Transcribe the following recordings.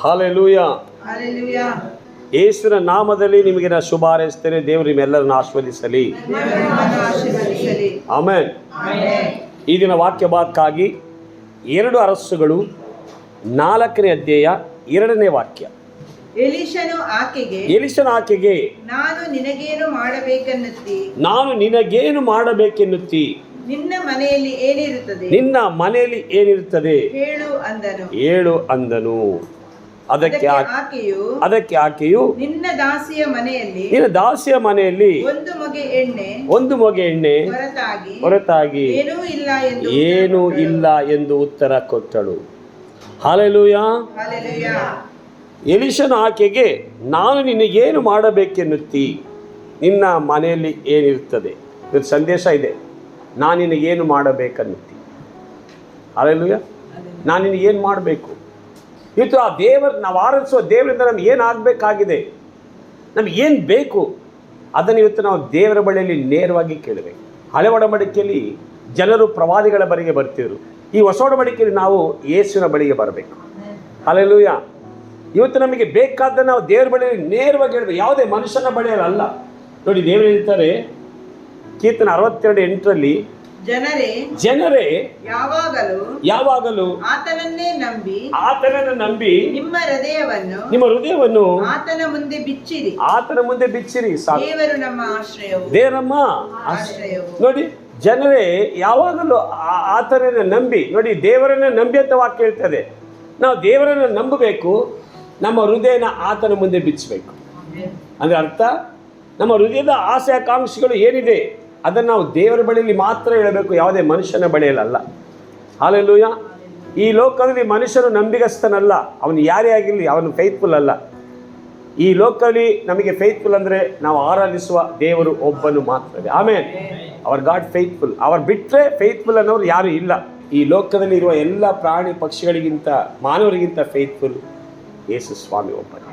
Hallelujah. ಯೇಸುವಿನ ನಾಮದಲ್ಲಿ ನಿಮಗೆ ನಾನು ಶುಭ ಹಾರೈಸ್ತೇನೆ. ದೇವರು ನಿಮ್ಮೆಲ್ಲರನ್ನು ಆಶೀರ್ವದಿಸಲಿ. ಆಮೆನ್. ಈ ದಿನ ವಾಕ್ಯ ಭಾಗಕ್ಕಾಗಿ 2 ಅರಸುಗಳು 4ನೇ ಅಧ್ಯಾಯ 2ನೇ ವಾಕ್ಯ. ಎಲೀಷನು ಆಕೆಗೆ, ನಾನು ನಿನಗೇನು ಮಾಡಬೇಕೆನ್ನುತ್ತಿ, ನಿನ್ನ ಮನೆಯಲ್ಲಿ ಏನಿರುತ್ತದೆ ಹೇಳು ಅಂದನು. ಅದಕ್ಕೆ ಆಕೆಯು, ನಿನ್ನ ದಾಸಿಯ ಮನೆಯಲ್ಲಿ ಒಂದು ಮೊಗೆ ಎಣ್ಣೆ ಹೊರತಾಗಿ ಏನೂ ಇಲ್ಲ ಎಂದು ಉತ್ತರ ಕೊಟ್ಟಳು. ಹಲ್ಲೆಲೂಯಾ. ಎಲೀಷನು ಆಕೆಗೆ, ನಾನು ನಿನಗೇನು ಮಾಡಬೇಕೆನ್ನುತ್ತಿ, ನಿನ್ನ ಮನೆಯಲ್ಲಿ ಏನಿರ್ತದೆ. ಇದು ಸಂದೇಶ ಇದೆ. ನಾನು ನಿನಗೇನು ಮಾಡಬೇಕನ್ನುತ್ತಿ. ಹಲ್ಲೆಲೂಯಾ. ನಾನು ನಿನಗೇನು ಮಾಡಬೇಕು. ಇವತ್ತು ಆ ನಾವು ಆರಾಧಿಸುವ ದೇವರಿಂದ ನಮ್ಗೆ ಏನು ಆಗಬೇಕಾಗಿದೆ, ನಮಗೇನು ಬೇಕು, ಅದನ್ನು ಇವತ್ತು ನಾವು ದೇವರ ಬಳಿಯಲ್ಲಿ ನೇರವಾಗಿ ಕೇಳಬೇಕು. ಹಳೆ ಒಡಂಬಡಿಕೆಯಲ್ಲಿ ಜನರು ಪ್ರವಾದಿಗಳ ಬಳಿಗೆ ಬರ್ತಿದ್ರು. ಈ ಹೊಸ ಒಡಂಬಡಿಕೆಯಲ್ಲಿ ನಾವು ಯೇಸುವಿನ ಬಳಿಗೆ ಬರಬೇಕು. ಹಲ್ಲೆಲೂಯಾ. ಇವತ್ತು ನಮಗೆ ಬೇಕಾದ ನಾವು ದೇವರ ಬಳಿಯಲ್ಲಿ ನೇರವಾಗಿ ಹೇಳಬೇಕು, ಯಾವುದೇ ಮನುಷ್ಯನ ಬಳಿಯಲ್ಲಿ ಅಲ್ಲ. ನೋಡಿ, ದೇವರು ಹೇಳ್ತಾರೆ ಕೀರ್ತನೆ 62:8 ಜನರೇ ಯಾವಾಗಲೂ ಆತನನ್ನು ನಂಬಿ ನಿಮ್ಮ ಹೃದಯವನ್ನು ಆತನ ಮುಂದೆ ಬಿಚ್ಚಿರಿ. ದೇವರು ನಮ್ಮ ಆಶ್ರಯವು. ನೋಡಿ, ಜನರೇ ಯಾವಾಗಲೂ ಆತನನ್ನು ನಂಬಿ. ನೋಡಿ, ದೇವರನ್ನ ನಂಬಿ ಅಂತ ವಾಕ್ಯ ಹೇಳ್ತದೆ. ನಾವು ದೇವರನ್ನು ನಂಬಬೇಕು, ನಮ್ಮ ಹೃದಯನ ಆತನ ಮುಂದೆ ಬಿಚ್ಚಬೇಕು. ಅಂದರೆ ಅರ್ಥ, ನಮ್ಮ ಹೃದಯದ ಆಸೆ ಆಕಾಂಕ್ಷೆಗಳು ಏನಿದೆ ಅದನ್ನು ನಾವು ದೇವರ ಬಳಿಯಲ್ಲಿ ಮಾತ್ರ ಹೇಳಬೇಕು, ಯಾವುದೇ ಮನುಷ್ಯನ ಬಳಿಯಲ್ಲ. ಹಲ್ಲೆಲೂಯಾ. ಈ ಲೋಕದಲ್ಲಿ ಮನುಷ್ಯನು ನಂಬಿಗಸ್ತನಲ್ಲ. ಅವನು ಯಾರೇ ಆಗಿರಲಿ, ಅವನು ಫೇತ್ಫುಲ್ ಅಲ್ಲ. ಈ ಲೋಕದಲ್ಲಿ ನಮಗೆ ಫೇತ್ಫುಲ್ ಅಂದರೆ ನಾವು ಆರಾಧಿಸುವ ದೇವರು ಒಬ್ಬನು ಮಾತ್ರ. ಆಮೇಲೆ ಅವರ್ ಗಾಡ್ ಫೇತ್ಫುಲ್. ಅವರು ಬಿಟ್ಟರೆ ಫೇತ್ಫುಲ್ ಅನ್ನೋರು ಯಾರೂ ಇಲ್ಲ. ಈ ಲೋಕದಲ್ಲಿ ಇರುವ ಎಲ್ಲ ಪ್ರಾಣಿ ಪಕ್ಷಿಗಳಿಗಿಂತ ಮಾನವರಿಗಿಂತ ಫೇತ್ಫುಲ್ ಯೇಸು ಸ್ವಾಮಿ ಒಬ್ಬನೇ.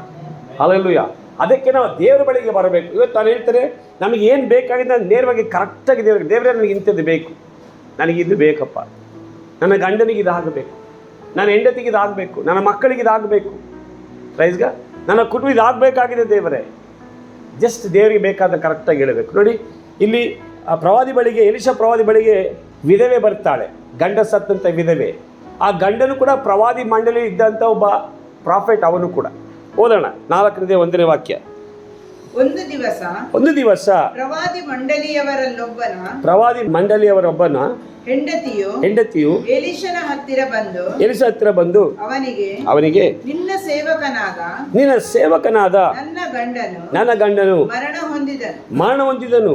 ಹಲ್ಲೆಲೂಯಾ. ಅದಕ್ಕೆ ನಾವು ದೇವರ ಬಳಿಗೆ ಬರಬೇಕು. ಇವತ್ತು ನಾನು ಹೇಳ್ತೇನೆ, ನಮಗೆ ಏನು ಬೇಕಾಗಿದೆ ನಾನು ನೇರವಾಗಿ ಕರೆಕ್ಟಾಗಿ ದೇವರೇ ನನಗೆ ಇಂಥದ್ದು ಬೇಕು, ನನಗಿದು ಬೇಕಪ್ಪ, ನನ್ನ ಗಂಡನಿಗೆ ಇದಾಗಬೇಕು, ನನ್ನ ಹೆಂಡತಿಗೆ ಇದಾಗಬೇಕು, ನನ್ನ ಮಕ್ಕಳಿಗೆ ಇದಾಗಬೇಕು, ಪ್ರೈಸ್ಗ ನನ್ನ ಕುಟುಂಬ ಇದಾಗಬೇಕಾಗಿದೆ ದೇವರೇ. ಜಸ್ಟ್ ದೇವರಿಗೆ ಬೇಕಾದ ಕರೆಕ್ಟಾಗಿ ಹೇಳಬೇಕು. ನೋಡಿ, ಇಲ್ಲಿ ಆ ಪ್ರವಾದಿ ಬಳಿಗೆ, ಎಲೀಷ ಪ್ರವಾದಿ ಬಳಿಗೆ ವಿಧವೆ ಬರ್ತಾಳೆ, ಗಂಡ ಸತ್ತಂತ ವಿಧವೆ. ಆ ಗಂಡನು ಕೂಡ ಪ್ರವಾದಿ ಮಂಡಳಿ ಇದ್ದಂಥ ಒಬ್ಬ ಪ್ರಾಫೆಟ್, ಅವನು ಕೂಡ. ಓದೋಣ 4ನೇ ವಾಕ್ಯ. ಒಂದು ದಿವಸ ಪ್ರವಾದಿ ಮಂಡಳಿಯವರೊಬ್ಬನ ಹೆಂಡತಿಯು ಎಲೀಷನ ಹತ್ತಿರ ಬಂದು ಅವನಿಗೆ ನಿನ್ನ ಸೇವಕನಾದ ನನ್ನ ಗಂಡನು ಮರಣ ಹೊಂದಿದನು.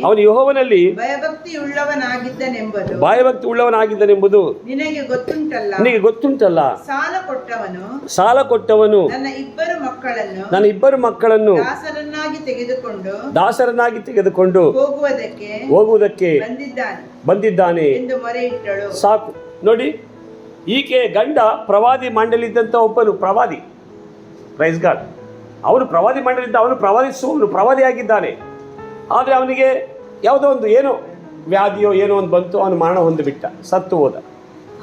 ಅವನು ಯೆಹೋವನಲ್ಲಿ ಭಯಭಕ್ತಿಯುಳ್ಳವನಾಗಿದ್ದನೆಂಬುದು ನಿನಗೆ ಗೊತ್ತುಂಟಲ್ಲ. ಸಾಲ ಕೊಟ್ಟವನು ನನ್ನ ಇಬ್ಬರು ಮಕ್ಕಳನ್ನು ದಾಸರನ್ನಾಗಿ ತೆಗೆದುಕೊಂಡು ಹೋಗುವುದಕ್ಕೆ ಬಂದಿದ್ದಾನೆ. ಸಾಕು. ನೋಡಿ, ಈಕೆ ಗಂಡ ಪ್ರವಾದಿ ಮಂಡಳಿ ಇದ್ದಂಥ ಒಬ್ಬನು ಪ್ರವಾದಿ. Praise God. ಅವನು ಪ್ರವಾದಿ ಮಂಡಳಿ ಇದ್ದ, ಅವನು ಪ್ರವಾದಿಯಾಗಿದ್ದಾನೆ. ಆದರೆ ಅವನಿಗೆ ಯಾವುದೋ ಒಂದು ಏನೋ ವ್ಯಾಧಿಯೋ ಏನೋ ಒಂದು ಬಂತು, ಅವನು ಮರಣ ಹೊಂದಿಬಿಟ್ಟ, ಸತ್ತು ಹೋದ.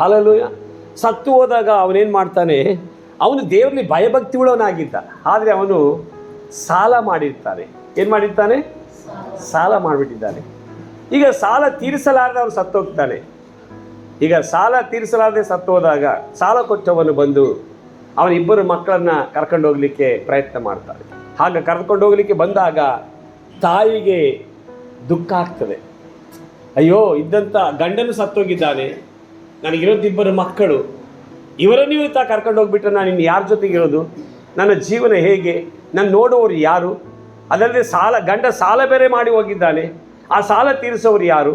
ಹಲ್ಲೆಲೂಯಾ. ಸತ್ತು ಹೋದಾಗ ಅವನೇನು ಮಾಡ್ತಾನೆ, ಅವನು ದೇವರಲ್ಲಿ ಭಯಭಕ್ತಿ ಉಳ್ಳವನಾಗಿದ್ದ. ಆದರೆ ಅವನು ಸಾಲ ಮಾಡಿರ್ತಾನೆ. ಏನು ಮಾಡಿರ್ತಾನೆ? ಸಾಲ ಮಾಡಿಬಿಟ್ಟಿದ್ದಾನೆ. ಈಗ ಸಾಲ ತೀರಿಸಲಾರದೆ ಅವನು ಸತ್ತೋಗ್ತಾನೆ. ಈಗ ಸಾಲ ತೀರಿಸಲಾರದೆ ಸತ್ತೋದಾಗ ಸಾಲ ಕೊಟ್ಟವನು ಬಂದು ಅವನ ಇಬ್ಬರು ಮಕ್ಕಳನ್ನು ಕರ್ಕೊಂಡು ಹೋಗಲಿಕ್ಕೆ ಪ್ರಯತ್ನ ಮಾಡ್ತಾನೆ. ಹಾಗೆ ಕರ್ಕೊಂಡು ಹೋಗಲಿಕ್ಕೆ ಬಂದಾಗ ತಾಯಿಗೆ ದುಃಖ ಆಗ್ತದೆ. ಅಯ್ಯೋ, ಇದ್ದಂಥ ಗಂಡನು ಸತ್ತೋಗಿದ್ದಾನೆ, ನನಗಿರೋದಿಬ್ಬರು ಮಕ್ಕಳು, ಇವರನ್ನು ಇವತ್ತ ಕರ್ಕೊಂಡು ಹೋಗ್ಬಿಟ್ರೆ ನಾನು ಇನ್ನು ಯಾರ ಜೊತೆಗಿರೋದು? ನನ್ನ ಜೀವನ ಹೇಗೆ? ನಾನು ನೋಡುವವರು ಯಾರು? ಅದಲ್ಲದೆ ಗಂಡ ಸಾಲ ಬೇರೆ ಮಾಡಿ ಹೋಗಿದ್ದಾನೆ, ಆ ಸಾಲ ತೀರಿಸೋರು ಯಾರು?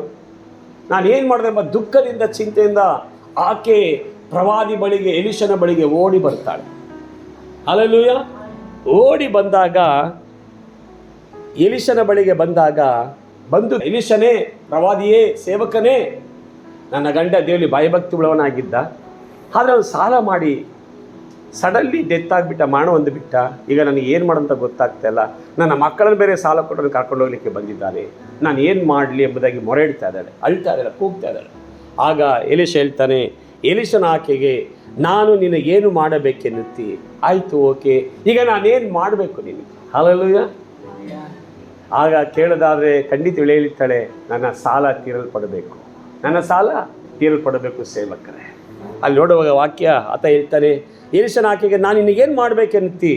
ನಾನು ಏನು ಮಾಡಿದೆ ಎಂಬ ದುಃಖದಿಂದ, ಚಿಂತೆಯಿಂದ ಆಕೆ ಪ್ರವಾದಿ ಬಳಿಗೆ, ಎಲೀಷನ ಬಳಿಗೆ ಓಡಿ ಬರ್ತಾಳೆ. ಹಲ್ಲೆಲೂಯಾ. ಓಡಿ ಬಂದಾಗ, ಎಲೀಷನ ಬಳಿಗೆ ಬಂದು ಎಲೀಷನೇ, ಪ್ರವಾದಿಯೇ, ಸೇವಕನೇ, ನನ್ನ ಗಂಡ ದೇವರಲ್ಲಿ ಭಯಭಕ್ತಿ ಉಳ್ಳವನಾಗಿದ್ದ, ಆದರೆ ಅವನು ಸಾಲ ಮಾಡಿ ಸಡನ್ಲಿ ಡೆತ್ ಆಗಿಬಿಟ್ಟ, ಮರಣ ಹೊಂದಿಬಿಟ್ಟ. ಈಗ ನನಗೆ ಏನು ಮಾಡೋಂತ ಗೊತ್ತಾಗ್ತಾಯಿಲ್ಲ. ನನ್ನ ಮಕ್ಕಳನ್ನು ಬೇರೆ ಸಾಲ ಕೊಟ್ಟು ಕರ್ಕೊಂಡು ಹೋಗ್ಲಿಕ್ಕೆ ಬಂದಿದ್ದಾನೆ, ನಾನು ಏನು ಮಾಡಲಿ ಎಂಬುದಾಗಿ ಮೊರೆ ಇಡ್ತಾ ಇದ್ದಾಳೆ, ಅಳ್ತಾ ಇದ್ದಾಳೆ, ಕೂಗ್ತಾ ಇದ್ದಾಳೆ. ಆಗ ಎಲೀಷ ಹೇಳ್ತಾನೆ, ಎಲೀಷನ ಆಕೆಗೆ, ನಾನು ನಿನಗೇನು ಮಾಡಬೇಕೆನ್ನುತ್ತಿ. ಆಯಿತು, ಓಕೆ, ಈಗ ನಾನೇನು ಮಾಡಬೇಕು ನಿನಗೆ? ಹಲ್ಲೆಲೂಯಾ. ಆಗ ಕೇಳೋದಾದರೆ ಖಂಡಿತ ಹೇಳ್ತಾಳೆ, ನನ್ನ ಸಾಲ ತೀರಲ್ಪಡಬೇಕು, ನನ್ನ ಸಾಲ ತೀರಲ್ಪಡಬೇಕು ಸೇವಕರೇ. ಅಲ್ಲಿ ನೋಡುವಾಗ ವಾಕ್ಯ ಆತ ಹೇಳ್ತಾನೆ, ಎಲೀಷನ ಆಕೆಗೆ ನಾನು ನಿನಗೇನು ಮಾಡಬೇಕೆನ್ನುತ್ತಿ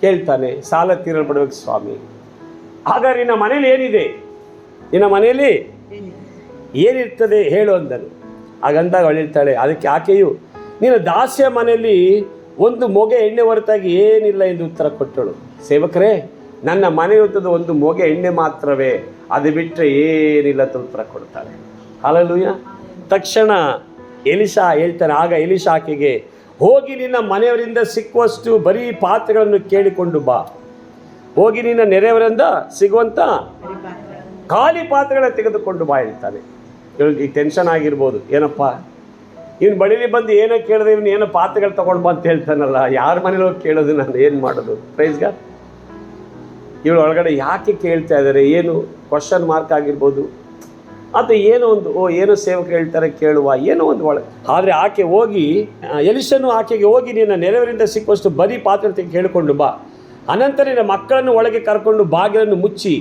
ಕೇಳ್ತಾನೆ. ಸಾಲ ತೀರಲ್ಪಡಬೇಕು ಸ್ವಾಮಿ. ಹಾಗಾದ್ರೆ ನಿನ್ನ ಮನೇಲಿ ಏನಿದೆ, ನಿನ್ನ ಮನೆಯಲ್ಲಿ ಏನಿರ್ತದೆ ಹೇಳು ಅಂದನು. ಹಾಗಂದಾಗ ಅವಳು ಹೇಳ್ತಾಳೆ, ಅದಕ್ಕೆ ಆಕೆಯು ನಿನ್ನ ದಾಸಿಯ ಮನೆಯಲ್ಲಿ ಒಂದು ಮೊಗೆ ಎಣ್ಣೆ ಹೊರತಾಗಿ ಏನಿಲ್ಲ ಎಂದು ಉತ್ತರ ಕೊಟ್ಟಳು. ಸೇವಕರೇ, ನನ್ನ ಮನೆಯುತ್ತದ ಒಂದು ಮೊಗೆ ಎಣ್ಣೆ ಮಾತ್ರವೇ, ಅದು ಬಿಟ್ಟರೆ ಏನಿಲ್ಲ ಅಂತ ಉತ್ತರ ಕೊಡ್ತಾಳೆ. ಹಲ್ಲೆಲೂಯಾ. ತಕ್ಷಣ ಎಲೀಷಾ ಹೇಳ್ತಾನೆ, ಆಗ ಎಲೀಷಾ ಆಕೆಗೆ, ಹೋಗಿ ನಿನ್ನ ಮನೆಯವರಿಂದ ಸಿಕ್ಕುವಷ್ಟು ಬರೀ ಪಾತ್ರೆಗಳನ್ನು ಕೇಳಿಕೊಂಡು ಬಾ. ಹೋಗಿ ನಿನ್ನ ನೆರೆಯವರಿಂದ ಸಿಗುವಂಥ ಖಾಲಿ ಪಾತ್ರೆಗಳನ್ನು ತೆಗೆದುಕೊಂಡು ಬಾ ಹೇಳ್ತಾನೆ. ಇವಳಿಗೆ ಟೆನ್ಷನ್ ಆಗಿರ್ಬೋದು, ಏನಪ್ಪ ಇವನು ಬಳಿಲಿ ಬಂದು ಏನೋ ಕೇಳಿದೆ, ಇವನು ಏನೋ ಪಾತ್ರೆಗಳು ತೊಗೊಂಡು ಬಾ ಅಂತ ಹೇಳ್ತಾನಲ್ಲ, ಯಾರ ಮನೇಲಿ ಹೋಗಿ ಕೇಳೋದು, ನಾನು ಏನು ಮಾಡೋದು? Praise God. ಇವಳು ಒಳಗಡೆ ಯಾಕೆ ಕೇಳ್ತಾ ಇದ್ದಾರೆ, ಏನು ಕ್ವಶನ್ ಮಾರ್ಕ್ ಆಗಿರ್ಬೋದು, ಅಥವಾ ಏನೋ ಒಂದು ಏನೋ ಸೇವಕ ಹೇಳ್ತಾರೆ ಕೇಳುವ, ಏನೋ ಒಂದು ಒಳಗೆ. ಆದರೆ ಆಕೆ ಹೋಗಿ, ಎಲೀಷನು ಆಕೆಗೆ, ಹೋಗಿ ನಿನ್ನ ನೆರೆಯವರಿಂದ ಸಿಕ್ಕುವಷ್ಟು ಬರೀ ಪಾತ್ರೆ ಕೇಳಿಕೊಂಡು ಬಾ, ಅನಂತರ ನಿನ್ನ ಮಕ್ಕಳನ್ನು ಒಳಗೆ ಕರ್ಕೊಂಡು ಬಾಗಿಲನ್ನು ಮುಚ್ಚಿ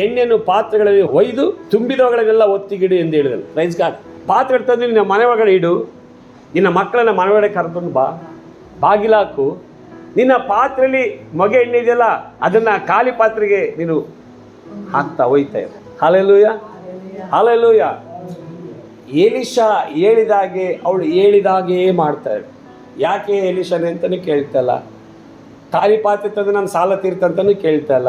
ಎಣ್ಣೆಯನ್ನು ಪಾತ್ರೆಗಳಲ್ಲಿ ಒಯ್ದು ತುಂಬಿದವುಗಳನ್ನೆಲ್ಲ ಒತ್ತಿಗಿಡು ಎಂದು ಹೇಳಿದನು. Praise God. ಪಾತ್ರೆ ತಂದು ನಿನ್ನ ಮನೆ ಒಳಗಡೆ ಇಡು, ನಿನ್ನ ಮಕ್ಕಳನ್ನ ಮನೆ ಒಳಗಡೆ ಕರ್ಕೊಂಡು ಬಾ, ಬಾಗಿಲಾಕು, ನಿನ್ನ ಪಾತ್ರೆಯಲ್ಲಿ ಮೊಗೆ ಎಣ್ಣೆ ಇದೆಯಲ್ಲ ಅದನ್ನು ಖಾಲಿ ಪಾತ್ರೆಗೆ ನೀನು ಹಾಕ್ತಾ ಹೋಯ್ತಾ ಇರು. Hallelujah, hallelujah. ಎಲೀಷಾ ಹೇಳಿದಾಗೆ ಅವಳು ಹೇಳಿದಾಗೇ ಮಾಡ್ತಾಳೆ. ಯಾಕೆ ಎಲೀಷನೇ ಅಂತಲೂ ಕೇಳ್ತಲ್ಲ, ಖಾಲಿ ಪಾತ್ರೆ ತಂದು ನಾನು ಸಾಲ ತೀರ್ತಂತನೂ ಕೇಳ್ತಲ್ಲ,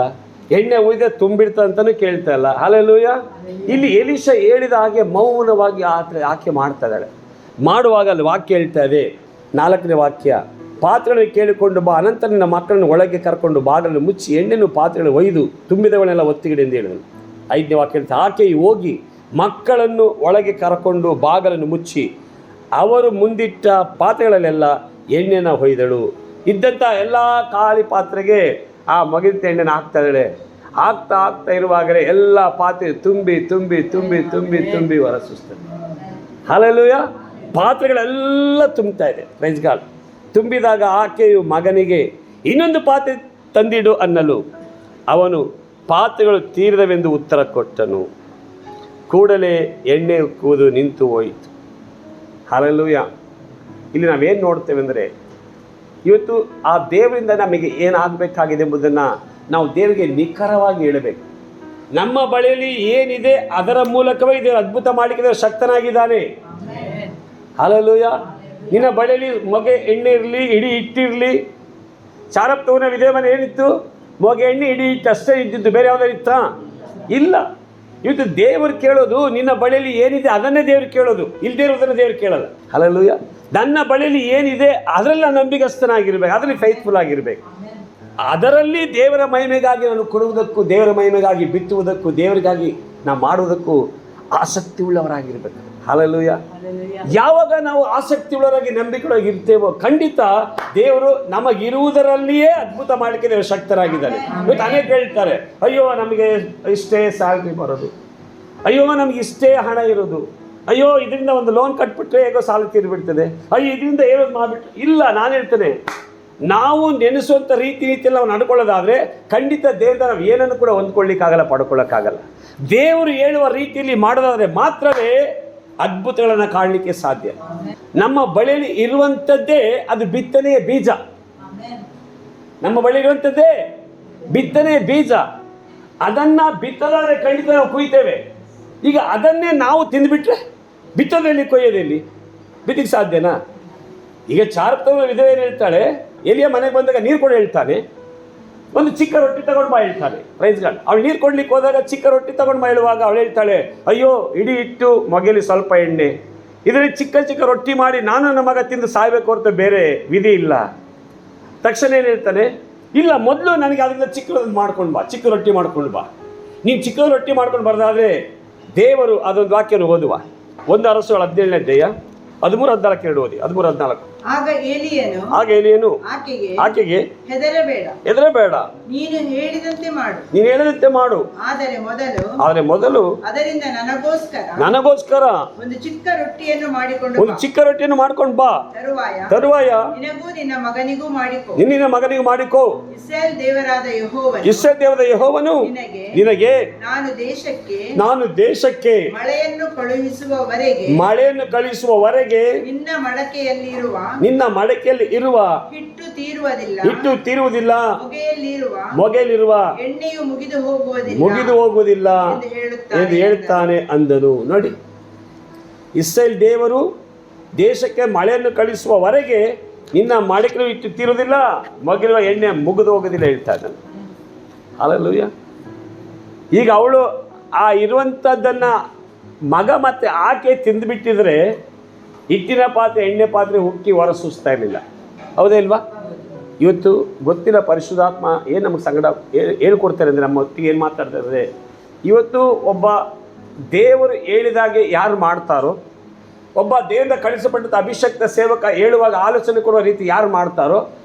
ಎಣ್ಣೆ ಉಯ್ದೆ ತುಂಬಿಡ್ತ ಅಂತಲೂ ಕೇಳ್ತಲ್ಲ. ಹಲ್ಲೆಲೂಯಾ. ಇಲ್ಲಿ ಎಲೀಷಾ ಹೇಳಿದ ಹಾಗೆ ಮೌನವಾಗಿ ಆಕೆ ಮಾಡ್ತಾ ಇದ್ದಾಳೆ. ಮಾಡುವಾಗ ಅಲ್ಲಿ ವಾಕ್ಯ ಹೇಳ್ತಾ ಇದೆ, 4ನೇ ವಾಕ್ಯ, ಪಾತ್ರೆಗಳನ್ನು ಕೇಳಿಕೊಂಡು ಬಾ, ಅನಂತರ ನಿನ್ನ ಮಕ್ಕಳನ್ನು ಒಳಗೆ ಕರ್ಕೊಂಡು ಬಾಗಿಲನ್ನು ಮುಚ್ಚಿ ಎಣ್ಣೆಯನ್ನು ಪಾತ್ರೆಗಳು ಒಯ್ದು ತುಂಬಿದವನ್ನೆಲ್ಲ ಒತ್ತಿಗಿಡು ಎಂದು ಹೇಳಿದನು. 5ನೇ ವಾಕ್ಯ ಹೇಳ್ತಾ, ಆಕೆಯು ಹೋಗಿ ಮಕ್ಕಳನ್ನು ಒಳಗೆ ಕರ್ಕೊಂಡು ಬಾಗಿಲನ್ನು ಮುಚ್ಚಿ ಅವರು ಮುಂದಿಟ್ಟ ಪಾತ್ರೆಗಳಲ್ಲೆಲ್ಲ ಎಣ್ಣೆನ ಹೊಯ್ದಳು. ಇದ್ದಂಥ ಎಲ್ಲ ಖಾಲಿ ಪಾತ್ರೆಗೆ ಆ ಮಗಿದ ಎಣ್ಣೆನ ಹಾಕ್ತಾ ಇದ್ದಾಳೆ. ಹಾಕ್ತಾ ಇರುವಾಗಲೇ ಎಲ್ಲ ಪಾತ್ರೆ ತುಂಬಿ ತುಂಬಿ ತುಂಬಿ ತುಂಬಿ ತುಂಬಿ ಹೊರಸೂಸ್ತದೆ. ಹಲ್ಲೆಲೂಯಾ. ಪಾತ್ರೆಗಳೆಲ್ಲ ತುಂಬ್ತಾ ಇದೆ. Praise God. ತುಂಬಿದಾಗ ಆಕೆಯು ಮಗನಿಗೆ ಇನ್ನೊಂದು ಪಾತ್ರೆ ತಂದಿಡು ಅನ್ನಲು ಅವನು ಪಾತ್ರೆಗಳು ತೀರಿದವೆಂದು ಉತ್ತರ ಕೊಟ್ಟನು. ಕೂಡಲೇ ಎಣ್ಣೆ ಉಕ್ಕುವುದು ನಿಂತು ಹೋಯಿತು. ಹಲ್ಲೆಲೂಯಾ. ಇಲ್ಲಿ ನಾವೇನು ನೋಡ್ತೇವೆ ಅಂದರೆ, ಇವತ್ತು ಆ ದೇವರಿಂದ ನಮಗೆ ಏನಾಗಬೇಕಾಗಿದೆ ಎಂಬುದನ್ನು ನಾವು ದೇವರಿಗೆ ನಿಖರವಾಗಿ ಹೇಳಬೇಕು. ನಮ್ಮ ಬಳಿಯಲ್ಲಿ ಏನಿದೆ ಅದರ ಮೂಲಕವೇ ದೇವರು ಅದ್ಭುತ ಮಾಡಲಿಕ್ಕೆ ಶಕ್ತನಾಗಿದ್ದಾನೆ. ಹಲ್ಲೆಲೂಯಾ. ನಿನ್ನ ಬಳಿಯಲ್ಲಿ ಮೊಗೆ ಎಣ್ಣೆ ಇರಲಿ, ಇಡೀ ಹಿಟ್ಟಿರಲಿ, ಚಾರಪ್ತವನ ವಿಧೇಯಮನೆ ಏನಿತ್ತು? ಮೊಗೆ ಎಣ್ಣೆ ಇಡೀ ಹಿಟ್ಟು ಅಷ್ಟೇ ಇದ್ದಿದ್ದು, ಬೇರೆ ಯಾವುದಾರು ಇತ್ತಾ? ಇಲ್ಲ. ಇವತ್ತು ದೇವರು ಕೇಳೋದು ನಿನ್ನ ಬಳಿಯಲ್ಲಿ ಏನಿದೆ ಅದನ್ನೇ ದೇವರು ಕೇಳೋದು, ಇಲ್ಲದೇ ಇರೋದನ್ನು ದೇವರು ಕೇಳಲ್ಲ. ಹಲ್ಲೆಲೂಯಾ. ನನ್ನ ಬಳಿಯಲ್ಲಿ ಏನಿದೆ ಅದರಲ್ಲಿ ನಂಬಿಕಸ್ಥನಾಗಿರ್ಬೇಕು, ಅದರಲ್ಲಿ ಫೈತ್ಫುಲ್ ಆಗಿರಬೇಕು. ಅದರಲ್ಲಿ ದೇವರ ಮಹಿಮೆಗಾಗಿ ನಾನು ಕೊಡುವುದಕ್ಕೂ, ದೇವರ ಮಹಿಮೆಗಾಗಿ ಬಿತ್ತುವುದಕ್ಕೂ, ದೇವರಿಗಾಗಿ ನಾವು ಮಾಡುವುದಕ್ಕೂ ಆಸಕ್ತಿ ಉಳ್ಳವರಾಗಿರ್ಬೇಕು. ಹಲ್ಲೆಲೂಯಾ. ಯಾವಾಗ ನಾವು ಆಸಕ್ತಿ ಉಳ್ಳವರಾಗಿ ನಂಬಿಕೆಯಾಗಿ ಇರ್ತೇವೋ ಖಂಡಿತ ದೇವರು ನಮಗಿರುವುದರಲ್ಲಿಯೇ ಅದ್ಭುತ ಮಾಡಲಿಕ್ಕೆ ದೇವರು ಶಕ್ತರಾಗಿದ್ದಾರೆ. ಇವತ್ತು ಅನೇಕ ಹೇಳ್ತಾರೆ, ಅಯ್ಯೋ ನಮಗೆ ಇಷ್ಟೇ ಸ್ಯಾಲ್ರಿ ಬರೋದು, ಅಯ್ಯೋ ನಮಗೆ ಇಷ್ಟೇ ಹಣ ಇರೋದು, ಅಯ್ಯೋ ಇದರಿಂದ ಒಂದು ಲೋನ್ ಕಟ್ಬಿಟ್ರೆ ಹೇಗೋ ಸಾಲ ತೀರಿಬಿಡ್ತದೆ, ಅಯ್ಯೋ ಇದರಿಂದ ಏನೋ ಮಾಡಿಬಿಟ್ಟು. ಇಲ್ಲ, ನಾನು ಹೇಳ್ತೇನೆ, ನಾವು ನೆನೆಸುವಂಥ ರೀತಿಯಲ್ಲಿ ನಾವು ನಡ್ಕೊಳ್ಳೋದಾದರೆ ಖಂಡಿತ ದೇವರಿಂದ ನಾವು ಏನನ್ನು ಕೂಡ ಹೊಂದ್ಕೊಳ್ಳಿಕ್ಕಾಗಲ್ಲ, ಪಡ್ಕೊಳ್ಳೋಕ್ಕಾಗಲ್ಲ. ದೇವರು ಹೇಳುವ ರೀತಿಯಲ್ಲಿ ಮಾಡೋದಾದರೆ ಮಾತ್ರವೇ ಅದ್ಭುತಗಳನ್ನು ಕಾಣಲಿಕ್ಕೆ ಸಾಧ್ಯ. ನಮ್ಮ ಬಳಿಯಲ್ಲಿ ಇರುವಂಥದ್ದೇ ಅದು ಬಿತ್ತನೆಯ ಬೀಜ. ನಮ್ಮ ಬಳಿ ಇರುವಂಥದ್ದೇ ಬಿತ್ತನೆಯ ಬೀಜ. ಅದನ್ನು ಬಿತ್ತದಾದರೆ ಖಂಡಿತ ನಾವು ಕುಯ್ತೇವೆ. ಈಗ ಅದನ್ನೇ ನಾವು ತಿಂದುಬಿಟ್ರೆ ಬಿತ್ತೋದ್ರಲ್ಲಿ ಕೊಯ್ಯೋದಲ್ಲಿ ಬಿತ್ತಿಗೆ ಸಾಧ್ಯನಾ? ಈಗ ಚಾರಪ್ತವ ವಿಧವೆ ಏನು ಹೇಳ್ತಾಳೆ, ಎಲಿಯ ಮನೆಗೆ ಬಂದಾಗ ನೀರು ಕೊಡು ಹೇಳ್ತಾನೆ, ಒಂದು ಚಿಕ್ಕ ರೊಟ್ಟಿ ತಗೊಂಡು ಬಾ ಹೇಳ್ತಾನೆ. Praise God. ಅವಳು ನೀರು ಕೊಡ್ಲಿಕ್ಕೆ ಹೋದಾಗ ಚಿಕ್ಕ ರೊಟ್ಟಿ ತಗೊಂಡು ಬಾ ಹೇಳುವಾಗ ಅವಳು ಹೇಳ್ತಾಳೆ, ಅಯ್ಯೋ ಇಡೀ ಇಟ್ಟು ಮೊಗೆಲಿ ಸ್ವಲ್ಪ ಎಣ್ಣೆ, ಇದರಲ್ಲಿ ಚಿಕ್ಕ ಚಿಕ್ಕ ರೊಟ್ಟಿ ಮಾಡಿ ನಾನು ನನ್ನ ಮಗ ತಿಂದು ಸಾಯಬೇಕು ಹೊರತು ಬೇರೆ ವಿಧಿ ಇಲ್ಲ. ತಕ್ಷಣ ಏನು ಹೇಳ್ತಾನೆ, ಇಲ್ಲ ಮೊದಲು ನನಗೆ ಅದರಿಂದ ಚಿಕ್ಕದೊಂದು ಮಾಡ್ಕೊಂಡು ಬಾ, ಚಿಕ್ಕ ರೊಟ್ಟಿ ಮಾಡ್ಕೊಂಡು ಬಾ. ನೀನು ಚಿಕ್ಕ ರೊಟ್ಟಿ ಮಾಡ್ಕೊಂಡು ಬರೋದಾದರೆ ದೇವರು ಅದೊಂದು ವಾಕ್ಯನ ಓದುವ. 1 ಅರಸುಗಳು 17ನೇ ಅಧ್ಯಾಯ 13-14 ಓದಿ. 13-14. ಆಗ ಏಲಿಯನು ಆಕೆಗೆ ಹೆದರಬೇಡ, ನೀನು ಹೇಳಿದಂತೆ ಮಾಡು, ಆದರೆ ಮೊದಲು ಅದರಿಂದ ನನಗೋಸ್ಕರ ಒಂದು ಚಿಕ್ಕ ರೊಟ್ಟಿಯನ್ನು ಮಾಡಿಕೊಂಡು ಬಾ, ತರುವಾಯ ನಿನ್ನ ಮಗನಿಗೂ ಮಾಡಿಕೋ. ಇಸ್ರಾಯೇಲ್ ದೇವರಾದ ಯೆಹೋವನು ನಿನಗೆ ನಾನು ದೇಶಕ್ಕೆ ಮಳೆಯನ್ನು ಕಳುಹಿಸುವವರೆಗೆ ನಿನ್ನ ಮಡಕೆಯಲ್ಲಿ ಇರುವ ಹಿಟ್ಟು ತೀರುವುದಿಲ್ಲ, ಮೊಗೆಯಲ್ಲಿರುವ ಎಣ್ಣೆಯು ಮುಗಿದು ಹೋಗುವುದಿಲ್ಲ ಎಂದು ಹೇಳುತ್ತಾನೆ ಅಂದನು. ನೋಡಿ, ಇಸ್ರಾಯೇಲ್ ದೇವರು ದೇಶಕ್ಕೆ ಮಳೆಯನ್ನು ಕಳಿಸುವವರೆಗೆ ನಿನ್ನ ಮಡಕೆಯಲ್ಲಿ ಹಿಟ್ಟು ತೀರುವುದಿಲ್ಲ, ಮೊಗೆಯಿರುವ ಎಣ್ಣೆ ಮುಗಿದು ಹೋಗೋದಿಲ್ಲ ಹೇಳ್ತಾ ಇದ್ದಾನೆ. ಹಲ್ಲೆಲೂಯಾ. ಈಗ ಅವಳು ಆ ಇರುವಂಥದ್ದನ್ನು ಮಗ ಮತ್ತು ಆಕೆ ತಿಂದುಬಿಟ್ಟಿದ್ರೆ ಹಿಟ್ಟಿನ ಪಾತ್ರೆ ಎಣ್ಣೆ ಪಾತ್ರೆ ಉಕ್ಕಿ ಹೊರ ಸೂಸ್ತಾ ಇರಲಿಲ್ಲ. ಹೌದೇ ಇಲ್ವಾ? ಇವತ್ತು ಗೊತ್ತಿಲ್ಲ ಪರಿಶುದ್ಧಾತ್ಮ ಏನು ನಮಗೆ ಸಂಗಡ ಹೇಳ್ಕೊಡ್ತಾರೆ ಅಂದರೆ ನಮ್ಮ ಹೊತ್ತಿಗೆ ಏನು ಮಾತಾಡ್ತಾರೆ. ಇವತ್ತು ಒಬ್ಬ ದೇವರು ಹೇಳಿದಾಗೆ ಯಾರು ಮಾಡ್ತಾರೋ, ಒಬ್ಬ ದೇವರಿಂದ ಕಳಿಸಪಟ್ಟಂಥ ಅಭಿಷಕ್ತ ಸೇವಕ ಹೇಳುವಾಗ ಆಲೋಚನೆ ಕೊಡುವ ರೀತಿ ಯಾರು ಮಾಡ್ತಾರೋ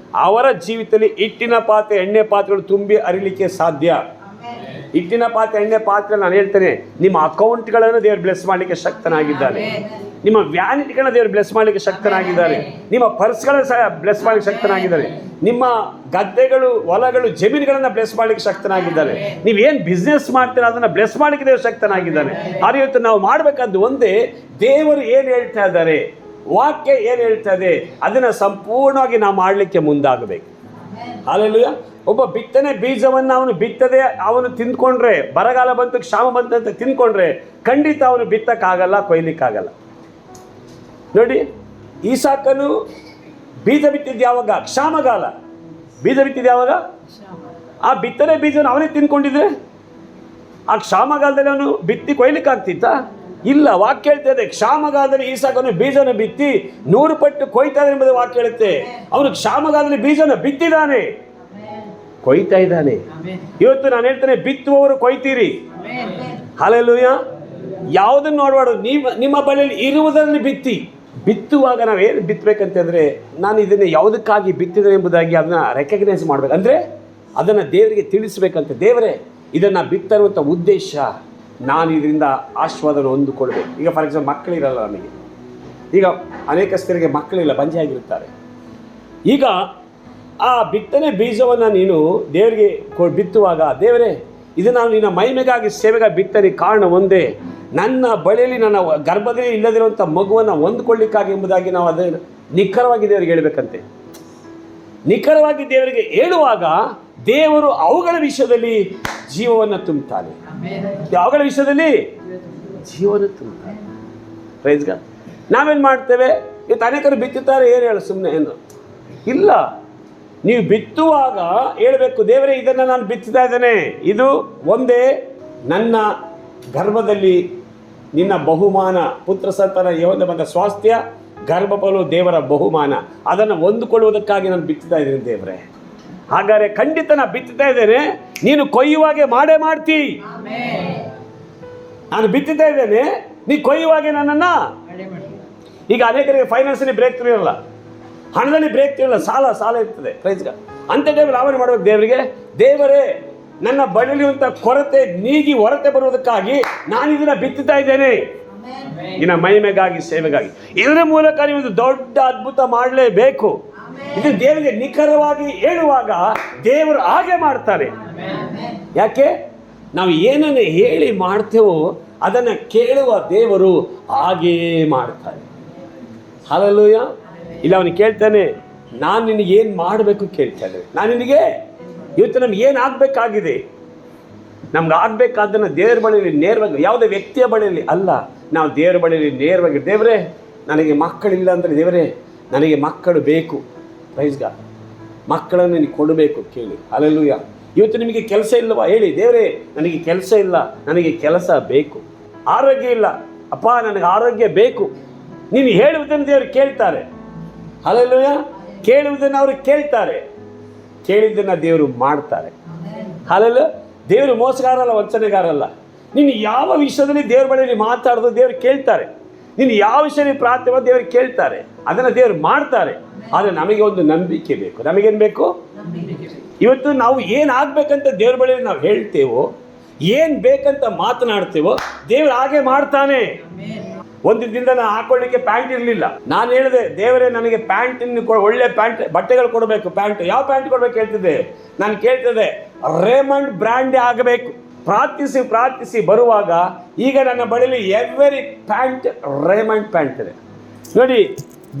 ಅವರ ಜೀವಿತದಲ್ಲಿ ಹಿಟ್ಟಿನ ಪಾತ್ರೆ ಎಣ್ಣೆ ಪಾತ್ರೆಗಳು ತುಂಬಿ ಹರಿಲಿಕ್ಕೆ ಸಾಧ್ಯ. ಹಿಟ್ಟಿನ ಪಾತ್ರೆ ಎಣ್ಣೆ ಪಾತ್ರೆ ನಾನು ಹೇಳ್ತೇನೆ, ನಿಮ್ಮ ಅಕೌಂಟ್ಗಳನ್ನು ದೇವರು ಬ್ಲೆಸ್ ಮಾಡಲಿಕ್ಕೆ ಶಕ್ತನಾಗಿದ್ದಾನೆ, ನಿಮ್ಮ ವ್ಯಾನಿಟಿಗಳನ್ನ ದೇವರು ಬ್ಲೆಸ್ ಮಾಡಲಿಕ್ಕೆ ಶಕ್ತನಾಗಿದ್ದಾರೆ, ನಿಮ್ಮ ಪರ್ಸ್ಗಳನ್ನು ಸಹ ಬ್ಲೆಸ್ ಮಾಡಲಿಕ್ಕೆ ಶಕ್ತನಾಗಿದ್ದಾರೆ, ನಿಮ್ಮ ಗದ್ದೆಗಳು ಹೊಲಗಳು ಜಮೀನುಗಳನ್ನು ಬ್ಲೆಸ್ ಮಾಡಲಿಕ್ಕೆ ಶಕ್ತನಾಗಿದ್ದಾರೆ, ನೀವೇನು ಬಿಸ್ನೆಸ್ ಮಾಡ್ತೀರ ಅದನ್ನು ಬ್ಲೆಸ್ ಮಾಡಲಿಕ್ಕೆ ದೇವರು ಶಕ್ತನಾಗಿದ್ದಾನೆ. ಆದರೆ ಇವತ್ತು ನಾವು ಮಾಡಬೇಕಾದ್ದು ಒಂದೇ, ದೇವರು ಏನು ಹೇಳ್ತಾ ಇದ್ದಾರೆ, ವಾಕ್ಯ ಏನು ಹೇಳ್ತಾ ಇದೆ ಅದನ್ನು ಸಂಪೂರ್ಣವಾಗಿ ನಾವು ಮಾಡಲಿಕ್ಕೆ ಮುಂದಾಗಬೇಕು. ಹಲ್ಲೆಲೂಯಾ. ಒಬ್ಬ ಬಿತ್ತನೆ ಬೀಜವನ್ನು ಅವನು ಬಿತ್ತದೆ ಅವನು ತಿಂದ್ಕೊಂಡ್ರೆ, ಬರಗಾಲ ಬಂತು ಕ್ಷಾಮ ಬಂತು ಅಂತ ತಿಂದ್ಕೊಂಡ್ರೆ ಖಂಡಿತ ಅವನು ಬಿತ್ತಕ್ಕಾಗಲ್ಲ, ಕೊಯ್ಲಿಕ್ಕಾಗಲ್ಲ. ನೋಡಿ, ಈಸಾಕನು ಬೀಜ ಬಿತ್ತಿದ್ದು ಯಾವಾಗ? ಕ್ಷಾಮಗಾಲ. ಬೀಜ ಬಿತ್ತಿದ್ದು ಯಾವಾಗ? ಆ ಬಿತ್ತನೆ ಬೀಜವನ್ನು ಅವನೇ ತಿಂದ್ಕೊಂಡಿದ್ರೆ ಆ ಕ್ಷಾಮಗಾಲದಲ್ಲಿ ಅವನು ಬಿತ್ತಿ ಕೊಯ್ಲಿಕ್ಕಾಗ್ತಿತ್ತ? ಇಲ್ಲ. ವಾಕ್ಯ ಹೇಳ್ತದೆ, ಕ್ಷಾಮಗಾಲದಲ್ಲಿ ಈಸಾಕನು ಬೀಜನ ಬಿತ್ತಿ 100 ಪಟ್ಟು ಕೊಯ್ತಾ ಇದೆ ಎಂಬುದು ವಾಕ್ಯ ಹೇಳುತ್ತೆ. ಅವನು ಕ್ಷಾಮಗಾಲದಲ್ಲಿ ಬೀಜನ ಬಿತ್ತಿದ್ದಾನೆ, ಕೊಯ್ತಾ ಇದ್ದಾನೆ. ಇವತ್ತು ನಾನು ಹೇಳ್ತೇನೆ, ಬಿತ್ತುವವರು ಕೊಯ್ತೀರಿ. ಹಲ್ಲೆಲೂಯಾ. ಯಾವುದನ್ನು ನೋಡಬಾರ್ದು, ನಿಮ್ಮ ಬಳಿಯಲ್ಲಿ ಇರುವುದರಲ್ಲಿ ಬಿತ್ತುವಾಗ ನಾವೇನು ಬಿತ್ತಬೇಕಂತಂದರೆ, ನಾನು ಇದನ್ನು ಯಾವುದಕ್ಕಾಗಿ ಬಿತ್ತಿದೆ ಎಂಬುದಾಗಿ ಅದನ್ನು ರೆಕಗ್ನೈಸ್ ಮಾಡಬೇಕು. ಅಂದರೆ ಅದನ್ನು ದೇವರಿಗೆ ತಿಳಿಸ್ಬೇಕಂತೆ, ದೇವರೇ ಇದನ್ನು ಬಿತ್ತಿರುವಂಥ ಉದ್ದೇಶ ನಾನು ಇದರಿಂದ ಆಶೀರ್ವಾದವನ್ನು ಹೊಂದಿಕೊಳ್ಬೇಕು. ಈಗ ಫಾರ್ ಎಕ್ಸಾಂಪಲ್ ಮಕ್ಕಳಿರಲ್ಲ ನಮಗೆ, ಈಗ ಅನೇಕಸ್ಥರಿಗೆ ಮಕ್ಕಳಿಲ್ಲ, ಬಂಜೆಯಾಗಿರುತ್ತಾರೆ. ಈಗ ಆ ಬಿತ್ತನೆ ಬೀಜವನ್ನು ನೀನು ದೇವರಿಗೆ ಬಿತ್ತುವಾಗ, ದೇವರೇ ಇದು ನಾನು ನಿನ್ನ ಮಹಿಮೆಗಾಗಿ ಸೇವೆಗಾಗಿ ಬಿತ್ತನೆ ಕಾರಣ ಒಂದೇ, ನನ್ನ ಬಳಿಯಲ್ಲಿ ನನ್ನ ಗರ್ಭದಲ್ಲಿ ಇಲ್ಲದಿರುವಂಥ ಮಗುವನ್ನು ಹೊಂದ್ಕೊಳ್ಳಿಕ್ಕಾಗಿ ಎಂಬುದಾಗಿ ನಾವು ಅದನ್ನು ನಿಖರವಾಗಿ ದೇವರಿಗೆ ಹೇಳಬೇಕಂತೆ. ನಿಖರವಾಗಿ ದೇವರಿಗೆ ಹೇಳುವಾಗ ದೇವರು ಅವುಗಳ ವಿಷಯದಲ್ಲಿ ಜೀವವನ್ನು ತುಂಬುತ್ತಾನೆ. ಅವುಗಳ ವಿಷಯದಲ್ಲಿ ಜೀವನ ತುಂಬುತ್ತಾನೆ. Praise God. ನಾವೇನು ಮಾಡ್ತೇವೆ, ಇವತ್ತು ಅನೇಕರು ಬಿತ್ತುತ್ತಾರೆ, ಏನು ಹೇಳು ಸುಮ್ಮನೆ ಏನು ಇಲ್ಲ. ನೀವು ಬಿತ್ತುವಾಗ ಹೇಳಬೇಕು, ದೇವರೇ ಇದನ್ನು ನಾನು ಬಿತ್ತುತ್ತಾ ಇದ್ದೇನೆ, ಇದು ಒಂದೇ ನನ್ನ ಗರ್ಭದಲ್ಲಿ ನಿನ್ನ ಬಹುಮಾನ, ಪುತ್ರ ಸಂತಾನ ಯೆಹೋವನಿಂದ ಬಂದ ಸ್ವಾಸ್ಥ್ಯ, ಗರ್ಭಫಲವು ದೇವರ ಬಹುಮಾನ, ಅದನ್ನು ಹೊಂದಿಕೊಳ್ಳುವುದಕ್ಕಾಗಿ ನಾನು ಬಿತ್ತುತ್ತಾ ಇದ್ದೇನೆ ದೇವರೇ. ಹಾಗಾದರೆ ಖಂಡಿತ ನಾನು ಬಿತ್ತುತ್ತಾ ಇದ್ದೇನೆ, ನೀನು ಕೊಯ್ಯುವಾಗೆ ಮಾಡೇ ಮಾಡ್ತೀ. ನಾನು ಬಿತ್ತುತ್ತಾ ಇದ್ದೇನೆ, ನೀ ಕೊಯ್ಯುವಾಗೆ ನನ್ನನ್ನು. ಈಗ ಅನೇಕರಿಗೆ ಫೈನಾನ್ಸಲ್ಲಿ ಬ್ರೇಕ್ ಥ್ರೂ ಇರಲ್ಲ, ಹಣದಲ್ಲಿ ಬ್ರೇಕ್ ಇರಲ್ಲ, ಸಾಲ ಇರ್ತದೆ. Praise God. ಅಂಥ ಟೈಮಲ್ಲಿ ನಾವೇನು ಮಾಡಬೇಕು, ದೇವರಿಗೆ, ದೇವರೇ ನನ್ನ ಬಳಿಯುವಂಥ ಕೊರತೆ ನೀಗಿ ಹೊರತೆ ಬರುವುದಕ್ಕಾಗಿ ನಾನು ಇದನ್ನು ಬಿತ್ತುತ್ತಾ ಇದ್ದೇನೆ, ನಿನ್ನ ಮಹಿಮೆಗಾಗಿ ಸೇವೆಗಾಗಿ. ಇದರ ಮೂಲಕ ನೀವು ದೊಡ್ಡ ಅದ್ಭುತ ಮಾಡಲೇಬೇಕು. ಇದು ದೇವರಿಗೆ ನಿಖರವಾಗಿ ಹೇಳುವಾಗ ದೇವರು ಹಾಗೆ ಮಾಡ್ತಾರೆ. ಯಾಕೆ? ನಾವು ಏನನ್ನು ಹೇಳಿ ಮಾಡ್ತೇವೋ ಅದನ್ನು ಕೇಳುವ ದೇವರು ಹಾಗೇ ಮಾಡ್ತಾರೆ. ಹಲ್ಲೆಲೂಯಾ. ಇಲ್ಲ, ಅವನು ಕೇಳ್ತಾನೆ, ನಾನು ನಿನಗೇನು ಮಾಡಬೇಕು ಕೇಳ್ತಾನೆ. ನಾನು ನಿನಗೆ ಇವತ್ತು ನಮ್ಗೆ ಏನು ಆಗಬೇಕಾಗಿದೆ, ನಮ್ಗೆ ಆಗಬೇಕಾದ್ದನ್ನು ದೇವರ ಬಳಿಯಲ್ಲಿ ನೇರವಾಗಿ, ಯಾವುದೇ ವ್ಯಕ್ತಿಯ ಬಳಿಯಲ್ಲಿ ಅಲ್ಲ, ನಾವು ದೇವರ ಬಳಿಯಲ್ಲಿ ನೇರವಾಗಿ, ದೇವರೇ ನನಗೆ ಮಕ್ಕಳಿಲ್ಲ ಅಂದರೆ ದೇವರೇ ನನಗೆ ಮಕ್ಕಳು ಬೇಕು. Praise God. ಮಕ್ಕಳನ್ನು ನೀನು ಕೊಡಬೇಕು ಕೇಳಿ. ಹಲ್ಲೆಲೂಯಾ. ಇವತ್ತು ನಿಮಗೆ ಕೆಲಸ ಇಲ್ಲವಾ ಹೇಳಿ, ದೇವರೇ ನನಗೆ ಕೆಲಸ ಇಲ್ಲ, ನನಗೆ ಕೆಲಸ ಬೇಕು. ಆರೋಗ್ಯ ಇಲ್ಲ, ಅಪ್ಪ ನನಗೆ ಆರೋಗ್ಯ ಬೇಕು. ನೀನು ಹೇಳುವುದನ್ನು ದೇವರು ಕೇಳ್ತಾರೆ. ಹಲ್ಲೆಲೂಯಾ. ಕೇಳುವುದನ್ನು ಅವರು ಕೇಳ್ತಾರೆ, ಕೇಳಿದ್ದನ್ನು ದೇವರು ಮಾಡ್ತಾರೆ. ಹಲ್ಲೆಲೂಯಾ. ದೇವರು ಮೋಸಗಾರಲ್ಲ, ವಂಚನೆಗಾರಲ್ಲ. ನೀನು ಯಾವ ವಿಷಯದಲ್ಲಿ ದೇವ್ರ ಬಳಿಯಲ್ಲಿ ಮಾತಾಡೋದು ದೇವರು ಕೇಳ್ತಾರೆ. ನೀನು ಯಾವ ವಿಷಯದಲ್ಲಿ ಪ್ರಾರ್ಥನೆ ದೇವರು ಕೇಳ್ತಾರೆ, ಅದನ್ನು ದೇವರು ಮಾಡ್ತಾರೆ. ಆದರೆ ನಮಗೆ ಒಂದು ನಂಬಿಕೆ ಬೇಕು. ನಮಗೇನು ಬೇಕು? ಇವತ್ತು ನಾವು ಏನಾಗಬೇಕಂತ ದೇವ್ರ ಬಳಿ ನಾವು ಹೇಳ್ತೇವೋ, ಏನು ಬೇಕಂತ ಮಾತನಾಡ್ತೇವೋ, ದೇವ್ರು ಹಾಗೆ ಮಾಡ್ತಾನೆ. ಒಂದು ದಿನದಿಂದ ನಾನು ಹಾಕೊಳ್ಳಿಕ್ಕೆ ಪ್ಯಾಂಟ್ ಇರಲಿಲ್ಲ. ನಾನು ಹೇಳಿದೆ, ದೇವರೇ ನನಗೆ ಒಳ್ಳೆ ಪ್ಯಾಂಟ್ ಬಟ್ಟೆಗಳು ಕೊಡಬೇಕು. ಪ್ಯಾಂಟ್ ಯಾವ ಪ್ಯಾಂಟ್ ಕೊಡ್ಬೇಕು ಹೇಳ್ತಿದ್ದೆ. ನಾನು ಕೇಳ್ತಿದ್ದೆ, ರೇಮಂಡ್ ಬ್ರ್ಯಾಂಡೇ ಆಗಬೇಕು. ಪ್ರಾರ್ಥಿಸಿ ಬರುವಾಗ ಈಗ ನನ್ನ ಬಳಿಲಿ ಎವ್ರಿ ಪ್ಯಾಂಟ್ ರೇಮಂಡ್ ಪ್ಯಾಂಟ್ ಇದೆ. ನೋಡಿ,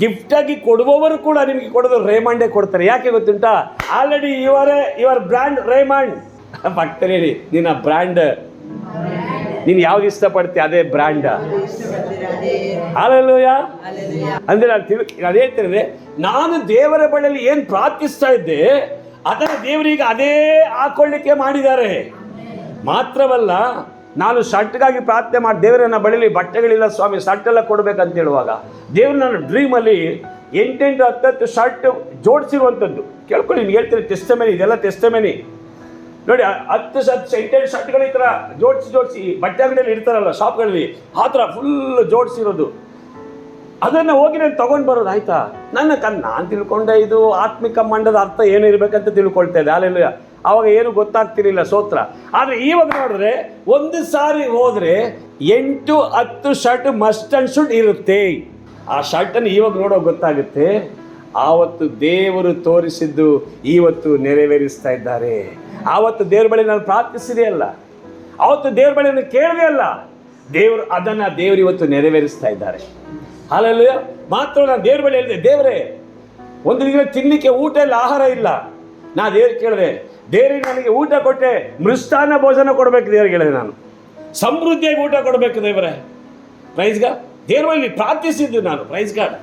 ಗಿಫ್ಟಾಗಿ ಕೊಡುವವರು ಕೂಡ ನಿಮಗೆ ಕೊಡೋದು ರೇಮಂಡೇ ಕೊಡ್ತಾರೆ. ಯಾಕೆ ಗೊತ್ತುಂಟಾ? Already your brand Raymond. ಭಕ್ತರೇ ಹೇಳಿ, ನಿನ್ನ ಬ್ರ್ಯಾಂಡ್ ನೀನು ಯಾವ್ದು ಇಷ್ಟಪಡ್ತೀಯ ಅದೇ ಬ್ರ್ಯಾಂಡ್. ಹಲ್ಲೆಲೂಯಾ. ಅಂದ್ರೆ ನಾನು ಹೇಳ್ತೇನೆ, ನಾನು ದೇವರ ಬಳಿಯಲ್ಲಿ ಏನು ಪ್ರಾರ್ಥಿಸ್ತಾ ಇದ್ದೆ ಅದನ್ನು ದೇವರಿಗೆ ಅದೇ ಹಾಕೊಳ್ಳಿಕ್ಕೆ ಮಾಡಿದ್ದಾರೆ. ಮಾತ್ರವಲ್ಲ, ನಾನು ಶರ್ಟ್ಗಾಗಿ ಪ್ರಾರ್ಥನೆ ಮಾಡಿ ದೇವರ ನನ್ನ ಬಳಿಲಿ ಬಟ್ಟೆಗಳಿಲ್ಲ ಸ್ವಾಮಿ, ಶರ್ಟ್ ಎಲ್ಲ ಕೊಡ್ಬೇಕಂತ ಹೇಳುವಾಗ ದೇವರು ನನ್ನ ಡ್ರೀಮಲ್ಲಿ 8-10 ಶರ್ಟ್ ಜೋಡಿಸಿರುವಂಥದ್ದು. ಕೇಳ್ಕೊಳ್ಳಿ, ನಿಮ್ಗೆ ಹೇಳ್ತೀನಿ, ಟೆಸ್ಟಮನಿ, ಇದೆಲ್ಲ ಟೆಸ್ಟಮನಿ. ನೋಡಿ, 10 ಶರ್ಟ್ಗಳು ಈ ಥರ ಜೋಡಿಸಿ ಬಟ್ಟೆ ಅಂಗಡಿಯಲ್ಲಿ ಇರ್ತಾರಲ್ಲ, ಶಾಪ್ಗಳಲ್ಲಿ, ಆ ಥರ ಫುಲ್ ಜೋಡಿಸಿರೋದು. ಅದನ್ನು ಹೋಗಿ ನಾನು ತೊಗೊಂಡು ಬರೋದು. ಆಯ್ತಾ, ನಾನು ತಿಳ್ಕೊಂಡೆ ಇದು ಆತ್ಮಿಕ ಮಂಡದ ಅರ್ಥ ಏನು ಇರಬೇಕಂತ ತಿಳ್ಕೊಳ್ತಾ ಇದ್ದೆ. ಅಲ್ಲೆಲ್ಲ ಆವಾಗ ಏನು ಗೊತ್ತಾಗ್ತಿರಲಿಲ್ಲ, ಸೋತ್ರ. ಆದರೆ ಇವಾಗ ನೋಡಿದ್ರೆ ಒಂದು ಸಾರಿ ಹೋದರೆ 8-10 ಶರ್ಟ್ ಮಸ್ಟ್ ಅಂಡ್ ಶುಡ್ ಇರುತ್ತೆ. ಆ ಶರ್ಟನ್ನು ಇವಾಗ ನೋಡೋ ಗೊತ್ತಾಗುತ್ತೆ, ಆವತ್ತು ದೇವರು ತೋರಿಸಿದ್ದು ಇವತ್ತು ನೆರವೇರಿಸ್ತಾ ಇದ್ದಾರೆ. ಆವತ್ತು ದೇವ್ರ ಬಳಿ ನಾನು ಪ್ರಾರ್ಥಿಸಿದೆ ಅಲ್ಲ, ಆವತ್ತು ದೇವ್ರ ಬಳಿ ನಾನು ಕೇಳಿದೆ ಅಲ್ಲ, ದೇವರು ಇವತ್ತು ನೆರವೇರಿಸ್ತಾ ಇದ್ದಾರೆ. ಹಲ್ಲೆಲೂಯಾ. ಮಾತ್ರ ನಾನು ದೇವ್ರ ಬಳಿ ಹೇಳಿದೆ, ದೇವರೇ ಒಂದು ದಿನ ತಿನ್ನಲಿಕ್ಕೆ ಊಟ ಇಲ್ಲ, ಆಹಾರ ಇಲ್ಲ. ನಾ ದೇವ್ರು ಕೇಳಿದೆ, ದೇವರಿಗೆ ನನಗೆ ಊಟ ಕೊಟ್ಟೆ, ಮೃಷ್ಟಾನ್ನ ಭೋಜನ ಕೊಡಬೇಕು ದೇವ್ರಿಗೆ ಹೇಳಿದೆ. ನಾನು ಸಮೃದ್ಧಿಯಾಗಿ ಊಟ ಕೊಡಬೇಕು ದೇವರೇ. Praise God. ದೇವ್ರ ಬಳಿ ಪ್ರಾರ್ಥಿಸಿದ್ದು ನಾನು. Praise God.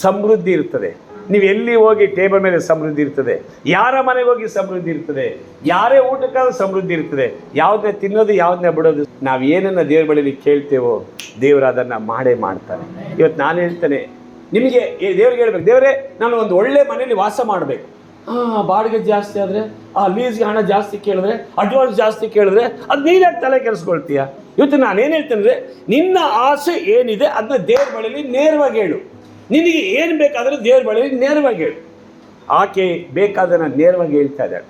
ಸಮೃದ್ಧಿ ಇರ್ತದೆ. ನೀವು ಎಲ್ಲಿ ಹೋಗಿ ಟೇಬಲ್ ಮೇಲೆ ಸಮೃದ್ಧಿ ಇರ್ತದೆ, ಯಾರ ಮನೆಗೆ ಹೋಗಿ ಸಮೃದ್ಧಿ ಇರ್ತದೆ, ಯಾರೇ ಊಟಕ್ಕಾದ್ರೂ ಸಮೃದ್ಧಿ ಇರ್ತದೆ. ಯಾವುದನ್ನೇ ತಿನ್ನೋದು, ಯಾವುದನ್ನೇ ಬಿಡೋದು, ನಾವು ಏನನ್ನ ದೇವ್ರ ಬಳಿಲಿ ಕೇಳ್ತೇವೋ ದೇವರು ಅದನ್ನು ಮಾಡೇ ಮಾಡ್ತಾನೆ. ಇವತ್ತು ನಾನು ಹೇಳ್ತೇನೆ ನಿಮಗೆ, ದೇವ್ರಿಗೆ ಹೇಳ್ಬೇಕು, ದೇವರೇ ನಾನು ಒಂದು ಒಳ್ಳೆ ಮನೆಯಲ್ಲಿ ವಾಸ ಮಾಡಬೇಕು. ಬಾಡಿಗೆ ಜಾಸ್ತಿ ಆದರೆ, ಲೀಸ್ಗೆ ಹಣ ಜಾಸ್ತಿ ಕೇಳಿದ್ರೆ, ಅಡ್ವಾನ್ಸ್ ಜಾಸ್ತಿ ಕೇಳಿದ್ರೆ, ಅದು ನೀನಾಗಿ ತಲೆ ಕೆಡಿಸ್ಕೊಳ್ತೀಯ. ಇವತ್ತು ನಾನೇನು ಹೇಳ್ತೇನೆ ಅಂದರೆ, ನಿನ್ನ ಆಸೆ ಏನಿದೆ ಅದನ್ನ ದೇವ್ರ ಬಳಿಲಿ ನೇರವಾಗಿ ಹೇಳು. ನಿನಗೆ ಏನು ಬೇಕಾದರೆ ದೇವ್ರ ಬಳಿಲಿ ನೇರವಾಗಿ ಹೇಳು. ಆಕೆ ಬೇಕಾದನ್ನು ನೇರವಾಗಿ ಹೇಳ್ತಾ ಇದ್ದಾಳೆ.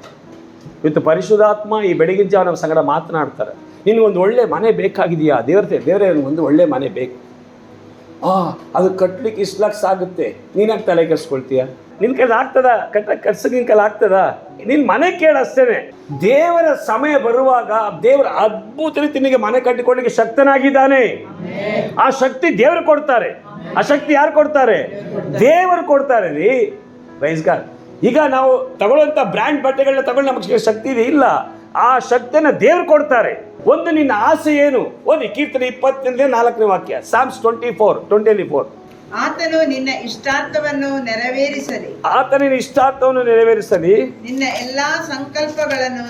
ಇವತ್ತು ಪರಿಶುದ್ಧಾತ್ಮ ಈ ಬೆಳಗಿನ ಜಾವ ನಮ್ಮ ಸಂಗಡ ಮಾತನಾಡ್ತಾರೆ. ನಿನಗೊಂದು ಒಳ್ಳೆ ಮನೆ ಬೇಕಾಗಿದೆಯಾ? ದೇವರೇ ಒಂದು ಒಳ್ಳೆ ಮನೆ ಬೇಕು. ಅದು ಕಟ್ಟಲಿಕ್ಕೆ ಇಷ್ಟು ಲಕ್ಷ ಆಗುತ್ತೆ, ನೀನಾಗಿ ತಲೆ ಕೆಡಿಸ್ಕೊಳ್ತೀಯ? ನಿನ್ನ ಕೈಲಿ ಆಗ್ತದ? ಕಟ್ಸಕ್ಕೆ ನಿನ್ನ ಕೈಲಿ ಆಗ್ತದ? ನಿನ್ನ ಮನೆ ಕೇಳಷ್ಟೇನೆ. ದೇವರ ಸಮಯ ಬರುವಾಗ ದೇವರ ಅದ್ಭುತ ರೀತಿ ನಿನಗೆ ಮನೆ ಕಟ್ಟಿಕೊಳ್ಳಿಕ್ಕೆ ಶಕ್ತನಾಗಿದ್ದಾನೆ. ಆ ಶಕ್ತಿ ದೇವರು ಕೊಡ್ತಾರೆ. ಆ ಶಕ್ತಿ ಯಾರು ಕೊಡ್ತಾರೆ? ದೇವರು ಕೊಡ್ತಾರೆ ರೀ. Praise God. ಈಗ ನಾವು ತಗೊಳ್ಳುವಂಥ ಬ್ರ್ಯಾಂಡ್ ಬಟ್ಟೆಗಳನ್ನ ತಗೊಂಡು ನಮಗೆ ಶಕ್ತಿ ಇದೆ ಇಲ್ಲ, ಆ ಶಕ್ತಿಯನ್ನು ದೇವರು ಕೊಡ್ತಾರೆ. ಒಂದು ನಿನ್ನ ಆಸೆ ಏನು? ಓದಿ ಕೀರ್ತನೆ 20:4 ವಾಕ್ಯ, ಸಾಮ್ಸ್ 24:24. ಆತನು ನಿನ್ನ ಇಷ್ಟಾರ್ಥವನ್ನು ನೆರವೇರಿಸಲಿ. ಆತನಿನ ಇಷ್ಟಾರ್ಥವನ್ನು ನೆರವೇರಿಸಲಿ. ನಿನ್ನ ಎಲ್ಲಾ ಸಂಕಲ್ಪಗಳನ್ನು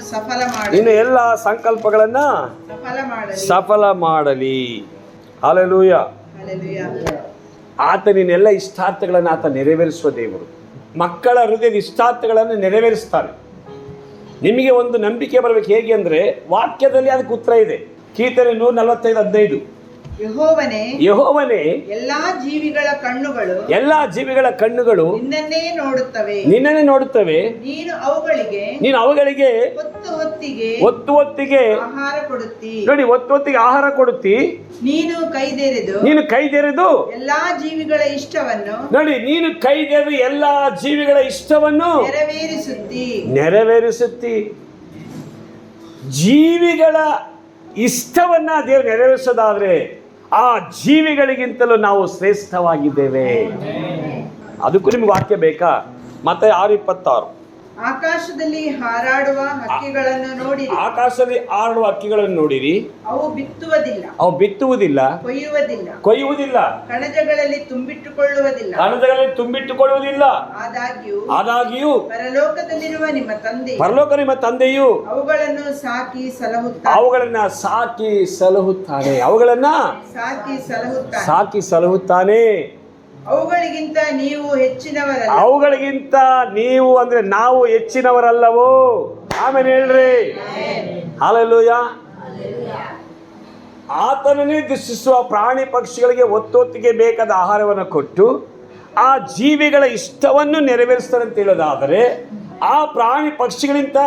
ಸಫಲ ಮಾಡಲಿ. ಹಲ್ಲೆಲೂಯಾ. ಆತನಿನೆಲ್ಲ ಇಷ್ಟಾರ್ಥಗಳನ್ನು ಆತ ನೆರವೇರಿಸುವ ದೇವರು. ಮಕ್ಕಳ ಹೃದಯದ ಇಷ್ಟಾರ್ಥಗಳನ್ನು ನೆರವೇರಿಸ್ತಾರೆ. ನಿಮಗೆ ಒಂದು ನಂಬಿಕೆ ಬರಬೇಕು. ಹೇಗೆ ಅಂದರೆ, ವಾಕ್ಯದಲ್ಲಿ ಅದಕ್ಕೆ ಉತ್ತರ ಇದೆ. ಕೀರ್ತನೆ 145:15. ಯೆಹೋವನೇ ಎಲ್ಲಾ ಜೀವಿಗಳ ಕಣ್ಣುಗಳು ನಿನ್ನನ್ನೇ ನೋಡುತ್ತವೆ. ನೀನು ಅವುಗಳಿಗೆ ಹೊತ್ತು ಹೊತ್ತಿಗೆ ಆಹಾರ ಕೊಡುತ್ತಿ. ನೋಡಿ, ಹೊತ್ತಿಗೆ ಆಹಾರ ಕೊಡುತ್ತಿ. ನೀನು ಕೈದೆರೆದು ಎಲ್ಲಾ ಜೀವಿಗಳ ಇಷ್ಟವನ್ನು, ನೋಡಿ, ನೀನು ಕೈದೆರೆದು ಎಲ್ಲಾ ಜೀವಿಗಳ ಇಷ್ಟವನ್ನು ನೆರವೇರಿಸುತ್ತಿ. ಜೀವಿಗಳ ಇಷ್ಟವನ್ನ ದೇವರು ನೆರವೇರಿಸೋದಾದ್ರೆ ಆ ಜೀವಿಗಳಿಗಿಂತಲೂ ನಾವು ಶ್ರೇಷ್ಠವಾಗಿದ್ದೇವೆ. ಅದಕ್ಕೂ ನಿಮ್ಗೆ ವಾಕ್ಯ ಬೇಕಾ? ಮತ್ತೆ 6:26. ಆಕಾಶದಲ್ಲಿ ಹಾರಾಡುವ ಹಕ್ಕಿಗಳನ್ನು ನೋಡಿರಿ. ಅವು ಬಿತ್ತುವುದಿಲ್ಲ, ಕೊಯ್ಯುವುದಿಲ್ಲ, ಕಣಜಗಳಲ್ಲಿ ತುಂಬಿಟ್ಟುಕೊಳ್ಳುವುದಿಲ್ಲ. ಆದಾಗ್ಯೂ ಪರಲೋಕದಲ್ಲಿರುವ ನಿಮ್ಮ ತಂದೆಯು ಅವುಗಳನ್ನು ಸಾಕಿ ಸಲಹುತ್ತಾನೆ. ಅವುಗಳಿಗಿಂತ ನೀವು ಅಂದ್ರೆ ನಾವು ಹೆಚ್ಚಿನವರಲ್ಲವೋ? ಆಮೇಲೆ ಹೇಳ್ರಿ ಹಲ್ಲೆಲೂಯಾ. ಆತನನ್ನೇ ದೃಷ್ಟಿಸುವ ಪ್ರಾಣಿ ಪಕ್ಷಿಗಳಿಗೆ ಹೊತ್ತೊತ್ತಿಗೆ ಬೇಕಾದ ಆಹಾರವನ್ನು ಕೊಟ್ಟು ಆ ಜೀವಿಗಳ ಇಷ್ಟವನ್ನು ನೆರವೇರಿಸ್ತಾರೆ ಅಂತ ಹೇಳೋದಾದರೆ, ಆ ಪ್ರಾಣಿ ಪಕ್ಷಿಗಳಿಂದ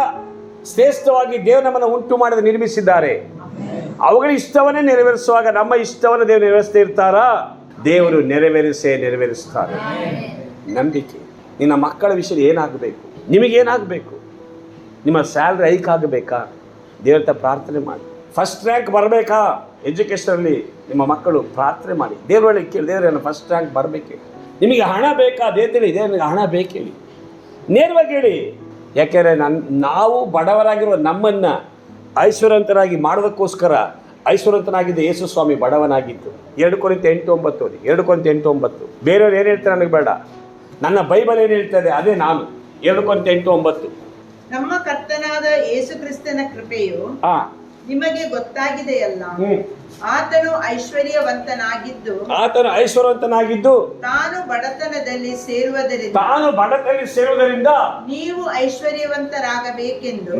ಶ್ರೇಷ್ಠವಾಗಿ ದೇವರು ನಮ್ಮನ್ನು ಉಂಟು ಮಾಡದೆ ನಿರ್ಮಿಸಿದ್ದಾರೆ. ಅವುಗಳ ಇಷ್ಟವನ್ನೇ ನೆರವೇರಿಸುವಾಗ ನಮ್ಮ ಇಷ್ಟವನ್ನು ದೇವರು ನೆರವೇರಿಸ್ತಾ ಇರ್ತಾರಾ? ದೇವರು ನೆರವೇರಿಸ್ತಾರೆ. ನಂಬಿಕೆ. ನಿನ್ನ ಮಕ್ಕಳ ವಿಷಯ ಏನಾಗಬೇಕು? ನಿಮಗೇನಾಗಬೇಕು? ನಿಮ್ಮ ಸ್ಯಾಲ್ರಿ ಹೈಕ್ ಆಗಬೇಕಾ? ದೇವ್ರ ಹತ್ರ ಪ್ರಾರ್ಥನೆ ಮಾಡಿ. ಫಸ್ಟ್ ರ್ಯಾಂಕ್ ಬರಬೇಕಾ ಎಜುಕೇಷನಲ್ಲಿ? ನಿಮ್ಮ ಮಕ್ಕಳು ಪ್ರಾರ್ಥನೆ ಮಾಡಿ. ದೇವರೊಳಗೆ ಕೇಳಿ, ದೇವರನ್ನು ಫಸ್ಟ್ ರ್ಯಾಂಕ್ ಬರಬೇಕು. ನಿಮಗೆ ಹಣ ಬೇಕಾ? ದೇವರಲ್ಲಿ ಇದೆ, ನನಗೆ ಹಣ ಬೇಕೇಳಿ, ನೇರವಾಗಿ ಹೇಳಿ. ಯಾಕೆಂದರೆ ನಾವು ಬಡವರಾಗಿರುವ ನಮ್ಮನ್ನು ಐಶ್ವರ್ಯವಂತರಾಗಿ ಮಾಡೋದಕ್ಕೋಸ್ಕರ ಐಶ್ವರ್ಯವಂತನಾಗಿದ್ದ ಯೇಸು ಸ್ವಾಮಿ ಬಡವನಾಗಿದ್ದು. 2 ಕೊರಿಂಥಿಯರು 8:9 ಓದಿ. 2 ಕೊರಿಂಥಿಯರು 8:9. ಬೇರೆಯವ್ರು ಏನು ಹೇಳ್ತಾರೆ ನನಗೆ ಬೇಡ, ನನ್ನ ಬೈಬಲ್ ಏನು ಹೇಳ್ತದೆ ಅದೇ ನಾನು. 2 ಕೊರಿಂಥಿಯರು 8:9. ನಮ್ಮ ಕರ್ತನಾದ ಯೇಸು ಕ್ರಿಸ್ತನ ಕೃಪೆಯು ನಿಮಗೆ ಗೊತ್ತಾಗಿದೆಯಲ್ಲ. ಆತನು ಐಶ್ವರ್ಯವಂತನಾಗಿದ್ದು ತಾನು ಬಡತನದಲ್ಲಿ ಸೇರುವುದರಿಂದ ನೀವು ಐಶ್ವರ್ಯವಂತರಾಗಬೇಕೆಂದು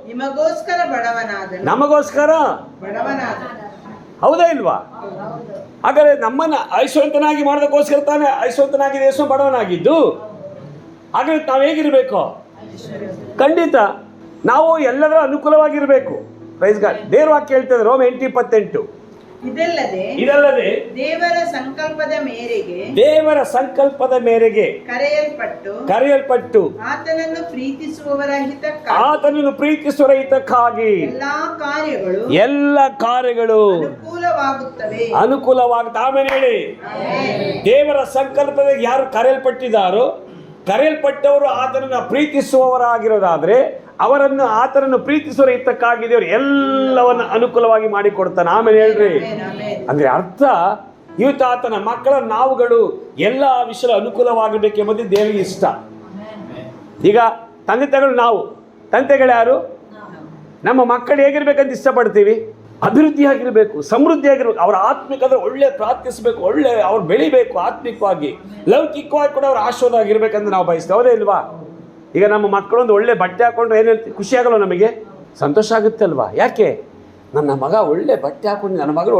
ನಿಮಗೋಸ್ಕರ ಬಡವನಾದ. ಹೌದಾ ಇಲ್ವಾ? ಹಾಗಾದ್ರೆ ನಮ್ಮನ್ನ ಐಶ್ವರ್ಯವಂತನಾಗಿ ಮಾಡೋದಕ್ಕೋಸ್ಕರ ತಾನೇ ಐಶ್ವರ್ಯವಂತನಾಗಿದೆ ಯೇಸು ಬಡವನಾಗಿದ್ದು. ಹಾಗಾದ್ರೆ ನಾವು ಹೇಗಿರ್ಬೇಕು? ಖಂಡಿತ ನಾವು ಎಲ್ಲದರ ಅನುಕೂಲವಾಗಿರಬೇಕು. Praise God. ದೇವರ ವಾಕ್ಯ ಹೇಳ್ತದೆ ರೋಮ 8:28. ಇದಲ್ಲದೆ ದೇವರ ಸಂಕಲ್ಪದ ಮೇರೆಗೆ ಕರೆಯಲ್ಪಟ್ಟು ಆತನನ್ನು ಪ್ರೀತಿಸುವವರ ಹಿತಕ್ಕಾಗಿ ಎಲ್ಲ ಕಾರ್ಯಗಳು ಅನುಕೂಲವಾಗುತ್ತವೆ. ಆಮೇಲೆ ಹೇಳಿ, ದೇವರ ಸಂಕಲ್ಪದ ಯಾರು ಕರೆಯಲ್ಪಟ್ಟಿದ್ದಾರೋ, ಕರೆಯಲ್ಪಟ್ಟವರು ಆತನನ್ನು ಪ್ರೀತಿಸುವವರಾಗಿರೋದಾದ್ರೆ ಅವರನ್ನು ಆತನನ್ನು ಪ್ರೀತಿಸುವ ಹಿತಕ್ಕಾಗಿ ದೇವರು ಎಲ್ಲವನ್ನು ಅನುಕೂಲವಾಗಿ ಮಾಡಿಕೊಡ್ತಾನೆ. ಆಮೇಲೆ ಹೇಳ್ರಿ, ಅಂದ್ರೆ ಅರ್ಥ ಇವತ್ತು ಆತನ ಮಕ್ಕಳ ನಾವುಗಳು ಎಲ್ಲ ವಿಷಯ ಅನುಕೂಲವಾಗಿರ್ಬೇಕೆಂಬುದು ದೇವರಿಗೆ ಇಷ್ಟ. ಈಗ ತಂದೆಗಳು ಯಾರು? ನಮ್ಮ ಮಕ್ಕಳು ಹೇಗಿರ್ಬೇಕಂತ ಇಷ್ಟಪಡ್ತೀವಿ? ಅಭಿವೃದ್ಧಿಯಾಗಿರ್ಬೇಕು, ಸಮೃದ್ಧಿಯಾಗಿರ್ಬೇಕು. ಅವರ ಆತ್ಮಿಕದ್ರೆ ಒಳ್ಳೆ ಪ್ರಾರ್ಥಿಸಬೇಕು, ಒಳ್ಳೆ ಅವ್ರು ಬೆಳಿಬೇಕು ಆತ್ಮಿಕವಾಗಿ, ಲೌಕಿಕವಾಗಿ ಕೂಡ ಅವ್ರ ಆಶೀರ್ವಾದ ಆಗಿರ್ಬೇಕಂತ ನಾವು ಬಯಸ್ತೇವೆ. ಹೌದೇ ಇಲ್ವಾ? ಈಗ ನಮ್ಮ ಮಕ್ಕಳೊಂದು ಒಳ್ಳೆ ಬಟ್ಟೆ ಹಾಕೊಂಡ್ರೆ ಏನೇನು ಖುಷಿ ಆಗಲ್ಲ, ನಮಗೆ ಸಂತೋಷ ಆಗುತ್ತೆ ಅಲ್ವಾ? ಯಾಕೆ? ನನ್ನ ಮಗ ಒಳ್ಳೆ ಬಟ್ಟೆ ಹಾಕೊಂಡಿದ್ದ, ನನ್ನ ಮಗಳು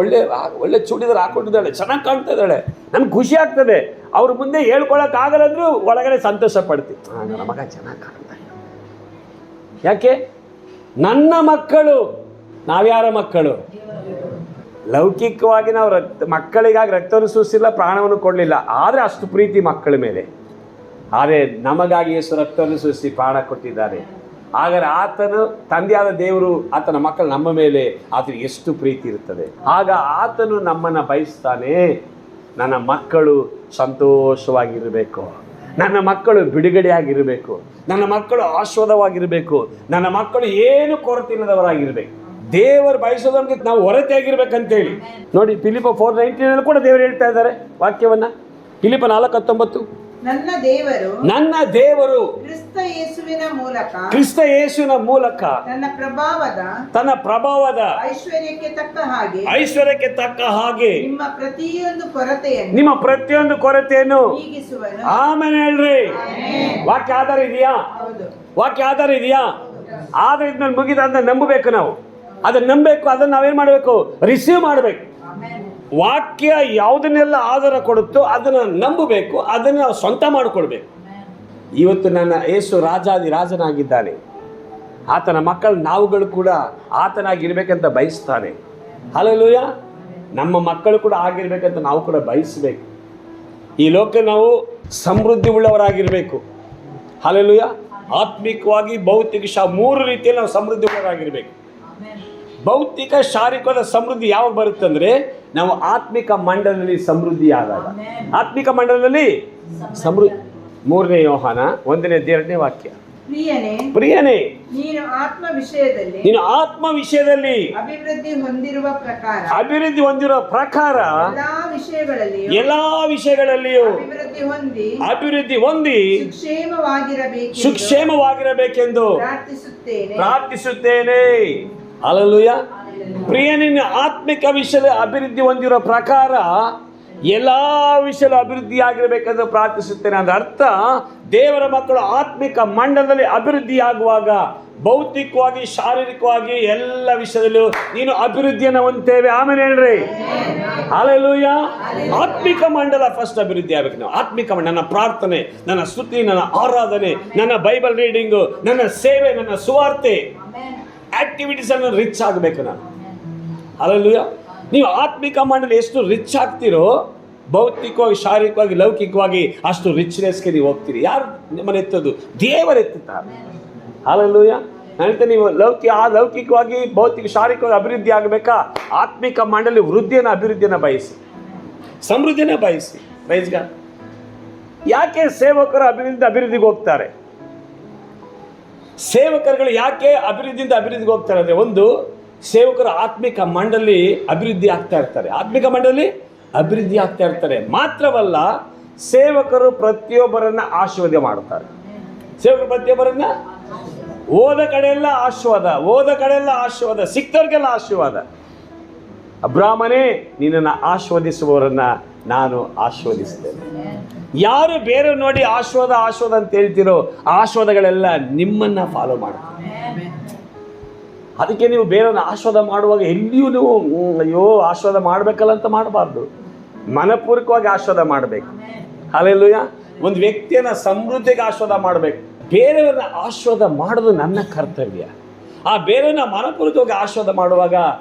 ಒಳ್ಳೆ ಚೂಡಿದಾರ ಹಾಕೊಂಡಿದ್ದಾಳೆ, ಚೆನ್ನಾಗಿ ಕಾಣ್ತಾ ಇದ್ದಾಳೆ, ನಮ್ಗೆ ಖುಷಿ ಆಗ್ತದೆ. ಅವ್ರ ಮುಂದೆ ಹೇಳ್ಕೊಳಕ್ಕಾಗಲ್ಲ ಅಂದ್ರೂ ಒಳಗಡೆ ಸಂತೋಷ ಪಡ್ತೀವಿ. ನನ್ನ ಮಗ ಚೆನ್ನಾಗಿ ಕಾಣ್ತಾ ಇದ್ದ. ಯಾಕೆ? ನನ್ನ ಮಕ್ಕಳು. ನಾವ್ಯಾರ ಮಕ್ಕಳು? ಲೌಕಿಕವಾಗಿ ನಾವು ಮಕ್ಕಳಿಗಾಗಿ ರಕ್ತವನ್ನು ಸೂಸಿಲ್ಲ, ಪ್ರಾಣವನ್ನು ಕೊಡಲಿಲ್ಲ, ಆದರೆ ಅಷ್ಟು ಪ್ರೀತಿ ಮಕ್ಕಳ ಮೇಲೆ. ಆದರೆ ನಮಗಾಗಿ ಯೇಸು ರಕ್ತವನ್ನು ಸೂಸಿ ಪ್ರಾಣ ಕೊಟ್ಟಿದ್ದಾರೆ. ಹಾಗಾದರೆ ಆತನು ತಂದೆಯಾದ ದೇವರು ಆತನ ಮಕ್ಕಳು ನಮ್ಮ ಮೇಲೆ ಆತನಿಗೆ ಎಷ್ಟು ಪ್ರೀತಿ ಇರುತ್ತದೆ. ಆಗ ಆತನು ನಮ್ಮನ್ನು ಬಯಸ್ತಾನೆ, ನನ್ನ ಮಕ್ಕಳು ಸಂತೋಷವಾಗಿರಬೇಕು, ನನ್ನ ಮಕ್ಕಳು ಬಿಡುಗಡೆಯಾಗಿರಬೇಕು, ನನ್ನ ಮಕ್ಕಳು ಆಶ್ವಾದವಾಗಿರಬೇಕು, ನನ್ನ ಮಕ್ಕಳು ಏನು ಕೊರತೆ ಇಲ್ಲದವರಾಗಿರ್ಬೇಕು. ದೇವರು ಬಯಸೋದು ನಮಗೆ ನಾವು ಹೊರತೆಯಾಗಿರ್ಬೇಕಂತೇಳಿ ನೋಡಿ. ಫಿಲಿಪ 4:19 ಕೂಡ ದೇವರು ಹೇಳ್ತಾ ಇದ್ದಾರೆ ವಾಕ್ಯವನ್ನ. ಫಿಲಿಪ 4:19. ನನ್ನ ದೇವರು ಕ್ರಿಸ್ತ ಯೇಸುವಿನ ಮೂಲಕ ತನ್ನ ಪ್ರಭಾವದ ಐಶ್ವರ್ಯಕ್ಕೆ ತಕ್ಕ ಹಾಗೆ ನಿಮ್ಮ ಪ್ರತಿಯೊಂದು ಕೊರತೆಯನ್ನು ಆಮೇಲೆ ಹೇಳ್ರಿ. ವಾಕ್ಯ ಆಧಾರ ಇದೆಯಾ? ಆದ್ರೆ ಇದ್ಮೇಲೆ ಮುಗಿದ ಅಂತ ನಂಬಬೇಕು. ನಾವು ಅದನ್ನ ನಂಬಬೇಕು. ಅದನ್ನ ನಾವೇನ್ ಮಾಡಬೇಕು? ರಿಸೀವ್ ಮಾಡಬೇಕು. ವಾಕ್ಯ ಯಾವುದನ್ನೆಲ್ಲ ಆಧಾರ ಕೊಡುತ್ತೋ ಅದನ್ನು ನಂಬಬೇಕು, ಅದನ್ನು ನಾವು ಸ್ವಂತ ಮಾಡಿಕೊಳ್ಬೇಕು. ಇವತ್ತು ನನ್ನ ಯೇಸು ರಾಜನಾಗಿದ್ದಾನೆ. ಆತನ ಮಕ್ಕಳು ನಾವುಗಳು ಕೂಡ ಆತನಾಗಿರ್ಬೇಕಂತ ಬಯಸ್ತಾನೆ. ಹಲ್ಲೆಲೂಯ. ನಮ್ಮ ಮಕ್ಕಳು ಕೂಡ ಆಗಿರ್ಬೇಕಂತ ನಾವು ಕೂಡ ಬಯಸಬೇಕು. ಈ ಲೋಕ ನಾವು ಸಮೃದ್ಧಿ ಉಳ್ಳವರಾಗಿರಬೇಕು. ಹಲ್ಲೆಲೂಯ. ಆತ್ಮಿಕವಾಗಿ, ಭೌತಿಕ, 3 ರೀತಿಯಲ್ಲಿ ನಾವು ಸಮೃದ್ಧಿ ಉಳ್ಳವರಾಗಿರ್ಬೇಕು. ಭೌತಿಕ ಶಾರೀರಿಕವಾದ ಸಮೃದ್ಧಿ ಯಾವಾಗ ಬರುತ್ತಂದ್ರೆ ನಾವು ಆತ್ಮಿಕ ಮಂಡಲದಲ್ಲಿ ಸಮೃದ್ಧಿ ಆದಾಗ. ಆತ್ಮಿಕ ಮಂಡಲದಲ್ಲಿ ಸಮೃದ್ಧಿ. 3ನೇ ಯೋಹಾನ 1:2 ವಾಕ್ಯ. ಪ್ರಿಯನೇ, ನೀನು ಆತ್ಮ ವಿಷಯದಲ್ಲಿ ಅಭಿವೃದ್ಧಿ ಹೊಂದಿರುವ ಪ್ರಕಾರ ಎಲ್ಲಾ ವಿಷಯಗಳಲ್ಲಿಯೂ ಅಭಿವೃದ್ಧಿ ಹೊಂದಿ ಸುಕ್ಷೇಮವಾಗಿರಬೇಕೆಂದು ಪ್ರಾರ್ಥಿಸುತ್ತೇನೆ. ಹಲ್ಲೆಲೂಯ. ಪ್ರಿಯನಿನ ಆತ್ಮಿಕ ವಿಷಯದ ಅಭಿವೃದ್ಧಿ ಹೊಂದಿರೋ ಪ್ರಕಾರ ಎಲ್ಲ ವಿಷಯದಲ್ಲೂ ಅಭಿವೃದ್ಧಿ ಆಗಿರಬೇಕೆಂದು ಪ್ರಾರ್ಥಿಸುತ್ತೇನೆ. ಅದರ ಅರ್ಥ ದೇವರ ಮಕ್ಕಳು ಆತ್ಮಿಕ ಮಂಡಲದಲ್ಲಿ ಅಭಿವೃದ್ಧಿ ಆಗುವಾಗ ಭೌತಿಕವಾಗಿ, ಶಾರೀರಿಕವಾಗಿ ಎಲ್ಲ ವಿಷಯದಲ್ಲೂ ನೀನು ಅಭಿವೃದ್ಧಿಯನ್ನು ಹೊಂದ್ತೇವೆ. ಆಮೇಲೆ ಹೇಳ್ರಿ ಹಲ್ಲೆಲೂಯ. ಆತ್ಮಿಕ ಮಂಡಲ ಫಸ್ಟ್ ಅಭಿವೃದ್ಧಿ ಆಗಬೇಕು. ನಾವು ಆತ್ಮಿಕ ಮಂಡಲ, ನನ್ನ ಪ್ರಾರ್ಥನೆ, ನನ್ನ ಸ್ತುತಿ, ನನ್ನ ಆರಾಧನೆ, ನನ್ನ ಬೈಬಲ್ ರೀಡಿಂಗು, ನನ್ನ ಸೇವೆ, ನನ್ನ ಸುವಾರ್ತೆ ಆಕ್ಟಿವಿಟೀಸ್ ಅನ್ನು ರಿಚ್ ಆಗಬೇಕು ನಾನು. ಹಲ್ಲೆಲೂಯ. ನೀವು ಆತ್ಮಿಕ ಮಂಡಲ ಎಷ್ಟು ರಿಚ್ ಆಗ್ತೀರೋ ಭೌತಿಕವಾಗಿ, ಶಾರೀರಿಕವಾಗಿ, ಲೌಕಿಕವಾಗಿ ಅಷ್ಟು ರಿಚ್ನೆಸ್ಗೆ ನೀವು ಹೋಗ್ತೀರಿ. ಯಾರು ನಿಮ್ಮನ್ನು ಎತ್ತೋದು? ದೇವರು ಎತ್ತುತ್ತಾರೆ. ಹಲ್ಲೆಲೂಯ. ಹೇಳ್ತೇನೆ, ನೀವು ಲೌಕಿಕವಾಗಿ, ಭೌತಿಕ, ಶಾರೀರಿಕವಾಗಿ ಅಭಿವೃದ್ಧಿ ಆಗಬೇಕಾ? ಆತ್ಮಿಕ ಮಂಡಳಿ ವೃದ್ಧಿಯನ್ನು, ಅಭಿವೃದ್ಧಿಯನ್ನು ಬಯಸಿ, ಸಮೃದ್ಧಿಯನ್ನು ಬಯಸಿ. Praise God. ಯಾಕೆ ಸೇವಕರು ಅಭಿವೃದ್ಧಿಗೆ ಹೋಗ್ತಾರೆ? ಸೇವಕರುಗಳು ಯಾಕೆ ಅಭಿವೃದ್ಧಿಯಿಂದ ಅಭಿವೃದ್ಧಿಗೆ ಹೋಗ್ತಾರೆ ಅಂದರೆ, ಒಂದು, ಸೇವಕರು ಆತ್ಮಿಕ ಮಂಡಳಿ ಅಭಿವೃದ್ಧಿ ಆಗ್ತಾ ಇರ್ತಾರೆ. ಆತ್ಮಿಕ ಮಂಡಳಿ ಅಭಿವೃದ್ಧಿ ಆಗ್ತಾ ಇರ್ತಾರೆ. ಮಾತ್ರವಲ್ಲ, ಸೇವಕರು ಪ್ರತಿಯೊಬ್ಬರನ್ನ ಆಶೀರ್ವಾದ ಮಾಡ್ತಾರೆ. ಸೇವಕರು ಪ್ರತಿಯೊಬ್ಬರನ್ನ ಹೋದ ಕಡೆಯೆಲ್ಲ ಆಶೀರ್ವಾದ, ಸಿಕ್ತವ್ರಿಗೆಲ್ಲ ಆಶೀರ್ವಾದ. ಅಬ್ರಾಹ್ಮನೇ, ನಿನ್ನನ್ನು ಆಶೀರ್ವದಿಸುವವರನ್ನ ನಾನು ಆಶೀರ್ವದಿಸ್ತೇನೆ. ಯಾರು ಬೇರೆ ನೋಡಿ ಆಶೀರ್ವಾದ ಅಂತ ಹೇಳ್ತಿರೋ ಆಶೀರ್ವಾದಗಳೆಲ್ಲ ನಿಮ್ಮನ್ನ ಫಾಲೋ ಮಾಡ್ತಾರೆ. ಅದಕ್ಕೆ ನೀವು ಬೇರೆಯವ್ರನ್ನ ಆಶೀರ್ವಾದ ಮಾಡುವಾಗ ಎಲ್ಲಿಯೂ ನೀವು ಅಯ್ಯೋ ಆಶೀರ್ವಾದ ಮಾಡಬೇಕಲ್ಲ ಅಂತ ಮಾಡಬಾರ್ದು. ಮನಪೂರ್ವಕವಾಗಿ ಆಶೀರ್ವಾದ ಮಾಡಬೇಕು. ಹಲ್ಲೆಲೂಯ. ಒಂದು ವ್ಯಕ್ತಿಯನ್ನು ಸಮೃದ್ಧಿಗೆ ಆಶೀರ್ವಾದ ಮಾಡಬೇಕು. ಬೇರೆಯವ್ರನ್ನ ಆಶೀರ್ವಾದ ಮಾಡೋದು ನನ್ನ ಕರ್ತವ್ಯ. ಆ ಬೇರೆಯವ್ರನ್ನ ಮನಪೂರ್ವಕವಾಗಿ ಆಶೀರ್ವಾದ ಮಾಡುವಾಗ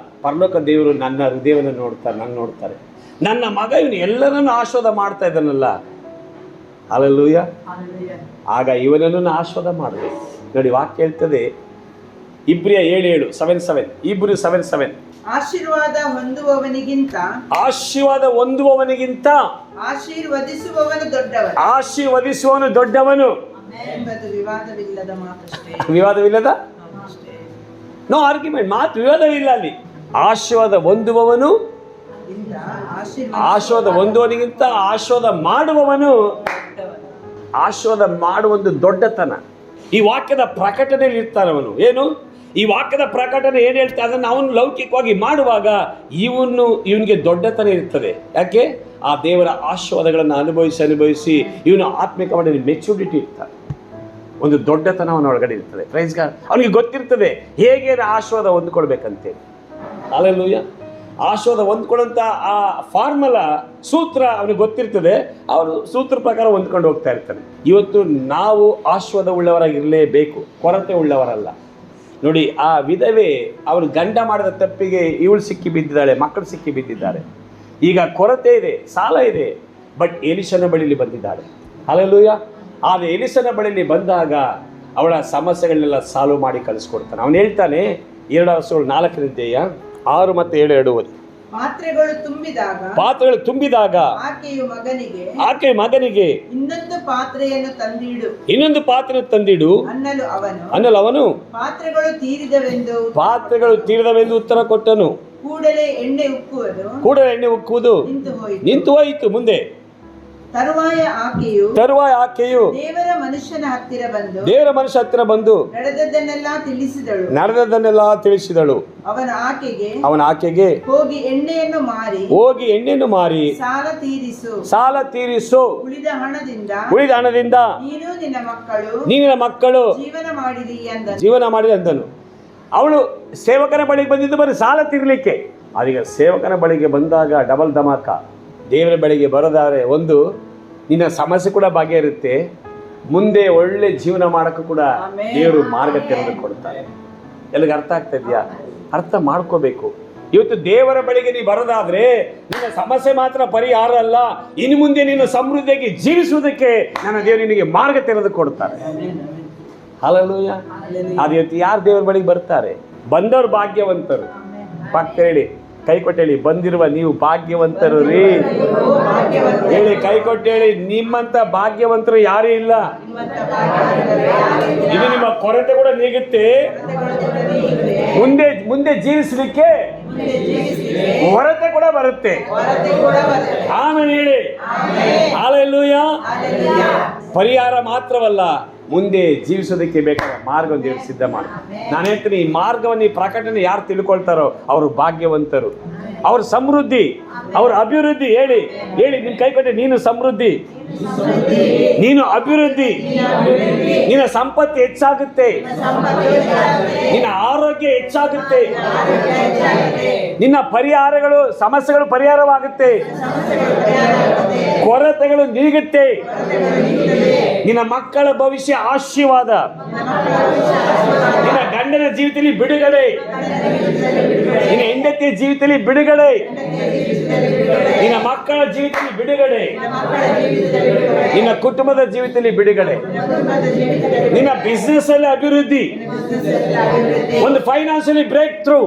ಪರಲೋಕ ದೇವರು ನನ್ನ ಹೃದಯವನ್ನು ನೋಡ್ತಾರೆ. ನನ್ನ ಮಗ ಇವನು ಎಲ್ಲರನ್ನೂ ಆಶೀರ್ವಾದ ಮಾಡ್ತಾ ಇದ್ದಾನಲ್ಲ, ಹಲ್ಲೆಲೂಯ. ಆಗ ಇವನನ್ನು ಆಶೀರ್ವಾದ ಮಾಡಬೇಕು. ನೋಡಿ, ವಾಕ್ಯ ಹೇಳ್ತದೆ, ಇಬ್ರಿಯ 7:7 ಇಬ್ರು 7:7 ಆಶೀರ್ವಾದ ಹೊಂದುವವನಿಗಿಂತ ಆಶೀರ್ವದಿಸುವವನು ದೊಡ್ಡವನು. ವಿವಾದವಿಲ್ಲದ ನೋ ಆರ್ಗ್ಯುಮೆಂಟ್, ಮಾತು ವಿವಾದವಿಲ್ಲ ಅಲ್ಲಿ. ಆಶೀರ್ವಾದ ಹೊಂದುವವನಿಗಿಂತ ಆಶೀರ್ವಾದ ಮಾಡುವವನು ದೊಡ್ಡತನ. ಈ ವಾಕ್ಯದ ಪ್ರಕಟಣೆಯಲ್ಲಿ ಇರ್ತಾನವನು. ಏನು ಈ ವಾಕ್ಯದ ಪ್ರಕಟಣೆ ಏನು ಹೇಳ್ತಾ ಅದನ್ನು ಅವನು ಲೌಕಿಕವಾಗಿ ಮಾಡುವಾಗ ಇವನಿಗೆ ದೊಡ್ಡತನ ಇರ್ತದೆ. ಯಾಕೆ? ಆ ದೇವರ ಆಶೀರ್ವಾದಗಳನ್ನು ಅನುಭವಿಸಿ ಇವನು ಆತ್ಮಿಕ ಮಂಡಳಿ ಮೆಚುರಿಟಿ ಇರ್ತಾನೆ. ಒಂದು ದೊಡ್ಡತನ ಅವನ ಒಳಗಡೆ ಇರ್ತದೆ. Praise God. ಅವನಿಗೆ ಗೊತ್ತಿರ್ತದೆ ಹೇಗೆ ಆಶೀರ್ವಾದ ಹೊಂದ್ಕೊಳ್ಬೇಕಂತೇಳಿ. ಹಲ್ಲೆಲೂಯ. ಆಶೀರ್ವಾದ ಹೊಂದ್ಕೊಳ್ಳೋಂಥ ಆ ಫಾರ್ಮುಲಾ, ಸೂತ್ರ ಅವನಿಗೆ ಗೊತ್ತಿರ್ತದೆ. ಅವನು ಸೂತ್ರ ಪ್ರಕಾರ ಹೊಂದ್ಕೊಂಡು ಹೋಗ್ತಾ ಇರ್ತಾನೆ. ಇವತ್ತು ನಾವು ಆಶೀರ್ವಾದ ಉಳ್ಳವರಾಗಿರಲೇಬೇಕು, ಕೊರತೆ ಉಳ್ಳವರಲ್ಲ. ನೋಡಿ, ಆ ವಿಧವೆ ಅವನು ಗಂಡ ಮಾಡಿದ ತಪ್ಪಿಗೆ ಇವಳು ಸಿಕ್ಕಿ ಬಿದ್ದಿದ್ದಾಳೆ, ಮಕ್ಕಳು ಸಿಕ್ಕಿ ಬಿದ್ದಿದ್ದಾರೆ. ಈಗ ಕೊರತೆ ಇದೆ, ಸಾಲ ಇದೆ. ಬಟ್ ಎಲಿಷನ ಬಳಿಲಿ ಬಂದಿದ್ದಾಳೆ. ಹಲ್ಲೆಲೂಯ. ಆದರೆ ಎಲಿಷನ ಬಳಿಲಿ ಬಂದಾಗ ಅವಳ ಸಮಸ್ಯೆಗಳನ್ನೆಲ್ಲ ಸಾಲ್ವ್ ಮಾಡಿ ಕಳಿಸ್ಕೊಡ್ತಾನೆ. ಅವನು ಹೇಳ್ತಾನೆ, 2:4 6 ಮತ್ತು 7 ಓದಿ. ಪಾತ್ರೆಗಳು ತುಂಬಿದಾಗ ಆಕೆಯ ಮಗನಿಗೆ ಇನ್ನೊಂದು ಪಾತ್ರೆಯನ್ನು ತಂದಿಡು ಅನ್ನಲು ಅವನು ಪಾತ್ರೆಗಳು ತೀರಿದವೆಂದು ಉತ್ತರ ಕೊಟ್ಟನು. ಕೂಡಲೇ ಎಣ್ಣೆ ಉಕ್ಕುವುದು ನಿಂತು ಹೋಯಿತು. ಮುಂದೆ ತರುವಾಯ ಆಕೆಯು ದೇವರ ಮನುಷ್ಯನ ಹತ್ತಿರ ಬಂದು ನಡೆದದ್ದನ್ನೆಲ್ಲ ತಿಳಿಸಿದಳು. ಅವನ ಆಕೆಗೆ ಹೋಗಿ ಎಣ್ಣೆಯನ್ನು ಮಾರಿ ಸಾಲ ತೀರಿಸು. ಉಳಿದ ಹಣದಿಂದ ನೀನಿನ ಮಕ್ಕಳು ಜೀವನ ಮಾಡಿರಿ ಅಂದನು. ಅವಳು ಸೇವಕನ ಬಳಿಗೆ ಬಂದಿದ್ದು ಬರೀ ಸಾಲ ತೀರ್ಲಿಕ್ಕೆ. ಅದೀಗ ಸೇವಕನ ಬಳಿಗೆ ಬಂದಾಗ ಡಬಲ್ ಧಮಾಕ. ದೇವರ ಬಳಿಗೆ ಬರೋದಾದ್ರೆ, ಒಂದು, ನಿನ್ನ ಸಮಸ್ಯೆ ಕೂಡ ಬಗೆಯಿರುತ್ತೆ, ಮುಂದೆ ಒಳ್ಳೆ ಜೀವನ ಮಾಡೋಕ್ಕೂ ಕೂಡ ದೇವರು ಮಾರ್ಗ ತೆರೆದು ಕೊಡ್ತಾರೆ. ಎಲ್ಲಿಗೆ ಅರ್ಥ ಆಗ್ತಾ ಇದೆಯಾ? ಅರ್ಥ ಮಾಡ್ಕೋಬೇಕು. ಇವತ್ತು ದೇವರ ಬಳಿಗೆ ನೀನು ಬರೋದಾದ್ರೆ ನಿನ್ನ ಸಮಸ್ಯೆ ಮಾತ್ರ ಪರಿಹಾರ ಅಲ್ಲ, ಇನ್ನು ಮುಂದೆ ನೀನು ಸಮೃದ್ಧಿಯಾಗಿ ಜೀವಿಸುವುದಕ್ಕೆ ನನ್ನ ದೇವರು ನಿನಗೆ ಮಾರ್ಗ ತೆರೆದು ಕೊಡ್ತಾರೆ. ಹಲ್ಲೆಲೂಯ. ಅದು ಇವತ್ತು ಯಾರು ದೇವರ ಬಳಿಗೆ ಬರ್ತಾರೆ? ಬಂದವರು ಭಾಗ್ಯವಂತರು. ಪಕ್ಕ ಹೇಳಿ, ಕೈ ಕೊಟ್ಟೇಳಿ, ಬಂದಿರುವ ನೀವು ಭಾಗ್ಯವಂತರು ರೀ. ಹೇಳಿ, ಕೈ ಕೊಟ್ಟೇಳಿ, ನಿಮ್ಮಂತ ಭಾಗ್ಯವಂತರು ಯಾರೂ ಇಲ್ಲ. ಇದು ನಿಮ್ಮ ಕೊರತೆ ಕೂಡ ನೀಗುತ್ತೆ. ಮುಂದೆ ಜೀವಿಸಲಿಕ್ಕೆ ಹೊರತೆ ಕೂಡ ಬರುತ್ತೆ. ಆಮೇಲೆ ಹೇಳಿ ಹಲ್ಲೆಲೂಯ. ಪರಿಹಾರ ಮಾತ್ರವಲ್ಲ, ಮುಂದೆ ಜೀವಿಸೋದಕ್ಕೆ ಬೇಕಾದ ಮಾರ್ಗವನ್ನು ದೇವರು ಸಿದ್ಧ ಮಾಡಿ. ನಾನು ಹೇಳ್ತೀನಿ, ಈ ಮಾರ್ಗವನ್ನು, ಈ ಪ್ರಕಟಣೆ ಯಾರು ತಿಳ್ಕೊಳ್ತಾರೋ ಅವರು ಭಾಗ್ಯವಂತರು. ಅವ್ರ ಸಮೃದ್ಧಿ, ಅವ್ರ ಅಭಿವೃದ್ಧಿ. ಹೇಳಿ ಹೇಳಿ, ನಿನ್ನ ಕೈ ಕೊಟ್ಟೆ, ನೀನು ಸಮೃದ್ಧಿ, ನೀನು ಅಭಿವೃದ್ಧಿ, ನಿನ್ನ ಸಂಪತ್ತು ಹೆಚ್ಚಾಗುತ್ತೆ, ನಿನ್ನ ಆರೋಗ್ಯ ಹೆಚ್ಚಾಗುತ್ತೆ, ನಿನ್ನ ಪರಿಹಾರಗಳು, ಸಮಸ್ಯೆಗಳು ಪರಿಹಾರವಾಗುತ್ತೆ, ಕೊರತೆಗಳು ನೀಗುತ್ತೆ, ನಿನ್ನ ಮಕ್ಕಳ ಭವಿಷ್ಯ ಆಶೀರ್ವಾದ, ನಿನ್ನ ಗಂಡನ ಜೀವಿತದಲ್ಲಿ ಬಿಡುಗಡೆ, ನಿನ್ನ ಹೆಂಡತಿಯ ಜೀವಿತದಲ್ಲಿ ಬಿಡುಗಡೆ, ನಿನ್ನ ಮಕ್ಕಳ ಜೀವಿತದಲ್ಲಿ ಬಿಡುಗಡೆ, ನಿನ್ನ ಕುಟುಂಬದ ಜೀವಿತದಲ್ಲಿ ಬಿಡುಗಡೆ, ನಿನ್ನ ಬಿಸ್ನೆಸ್ ಅಲ್ಲಿ ಅಭಿವೃದ್ಧಿ, ಒಂದು ಫೈನಾನ್ಷಿಯಲಿ ಬ್ರೇಕ್ ಥ್ರೂ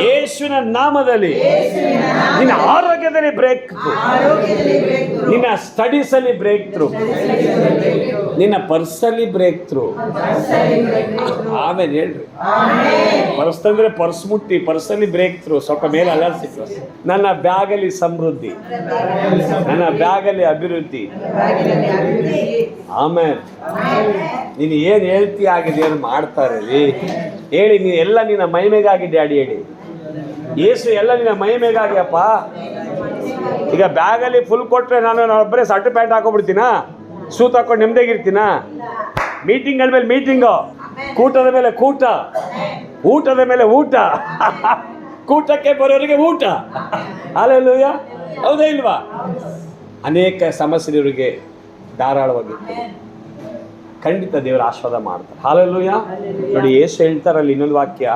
ಯೇಸುವಿನ ನಾಮದಲ್ಲಿ, ನಿನ್ನ ಆರೋಗ್ಯದಲ್ಲಿ ಬ್ರೇಕ್ ಥ್ರೂ, ನಿನ್ನ ಸ್ಟಡೀಸ್ ಅಲ್ಲಿ ಬ್ರೇಕ್ ಥ್ರೂ, ನಿನ್ನ ಪರ್ಸಲ್ಲಿ ಬ್ರೇಕ್ ಥ್ರೂ. ಆಮೇಲೆ ಹೇಳ್ರಿ, ಪರ್ಸ್ ಅಂದ್ರೆ ಪರ್ಸ್ ಮುಟ್ಟಿ, ಪರ್ಸಲ್ಲಿ ಬ್ರೇಕ್ ಥ್ರೂ, ಸ್ವಲ್ಪ ಮೇಲೆ ಅಲರ್ಸಿತ್ತು. ನನ್ನ ಬ್ಯಾಗಲ್ಲಿ ಸಮೃದ್ಧಿ, ನನ್ನ ಬ್ಯಾಗಲ್ಲಿ ಅಭಿವೃದ್ಧಿ. ಆಮೇಲೆ ನೀನು ಏನು ಹೇಳ್ತೀಯ ಆಗಿದೆ, ಏನು ಮಾಡ್ತಾರೆ ಹೇಳಿ. ನೀನು ಎಲ್ಲ ನಿನ್ನ ಮಹಿಮೆಗಾಗಿ ಡ್ಯಾಡಿ ಹೇಳಿ. ಯೇಸು ಎಲ್ಲ ನಿನ್ನ ಮಹಿಮೆಗಾಗಿ ಅಪ್ಪ. ಈಗ ಬ್ಯಾಗಲ್ಲಿ ಫುಲ್ ಕೊಟ್ಟರೆ ನಾನು ಒಬ್ಬರೇ ಸರ್ಟ್ ಪ್ಯಾಂಟ್ ಹಾಕೊಂಡ್ಬಿಡ್ತೀನಾ, ಸೂತ್ ಹಾಕೊಂಡು ನೆಮ್ಮದಿಯಾಗಿರ್ತೀನ? ಮೀಟಿಂಗ್ಗಳ ಮೇಲೆ ಮೀಟಿಂಗು, ಕೂಟದ ಮೇಲೆ ಕೂಟ, ಊಟದ ಮೇಲೆ ಊಟ, ಕೂಟಕ್ಕೆ ಬರೋರಿಗೆ ಊಟ. ಹಲ್ಲೆಲೂಯಾ, ಹೌದಾ ಇಲ್ವಾ? ಅನೇಕ ಸಮಸ್ಯೆಯವರಿಗೆ ಧಾರಾಳವಾಗಿ ಖಂಡಿತ ದೇವರ ಆಶೀರ್ವಾದ ಮಾಡ್ತಾರೆ. ಹಲ್ಲೆಲೂಯಾ. ನೋಡಿ, ಯೇಸು ಹೇಳ್ತಾರಲ್ಲಿ ಇನ್ನೊಂದು ವಾಕ್ಯ,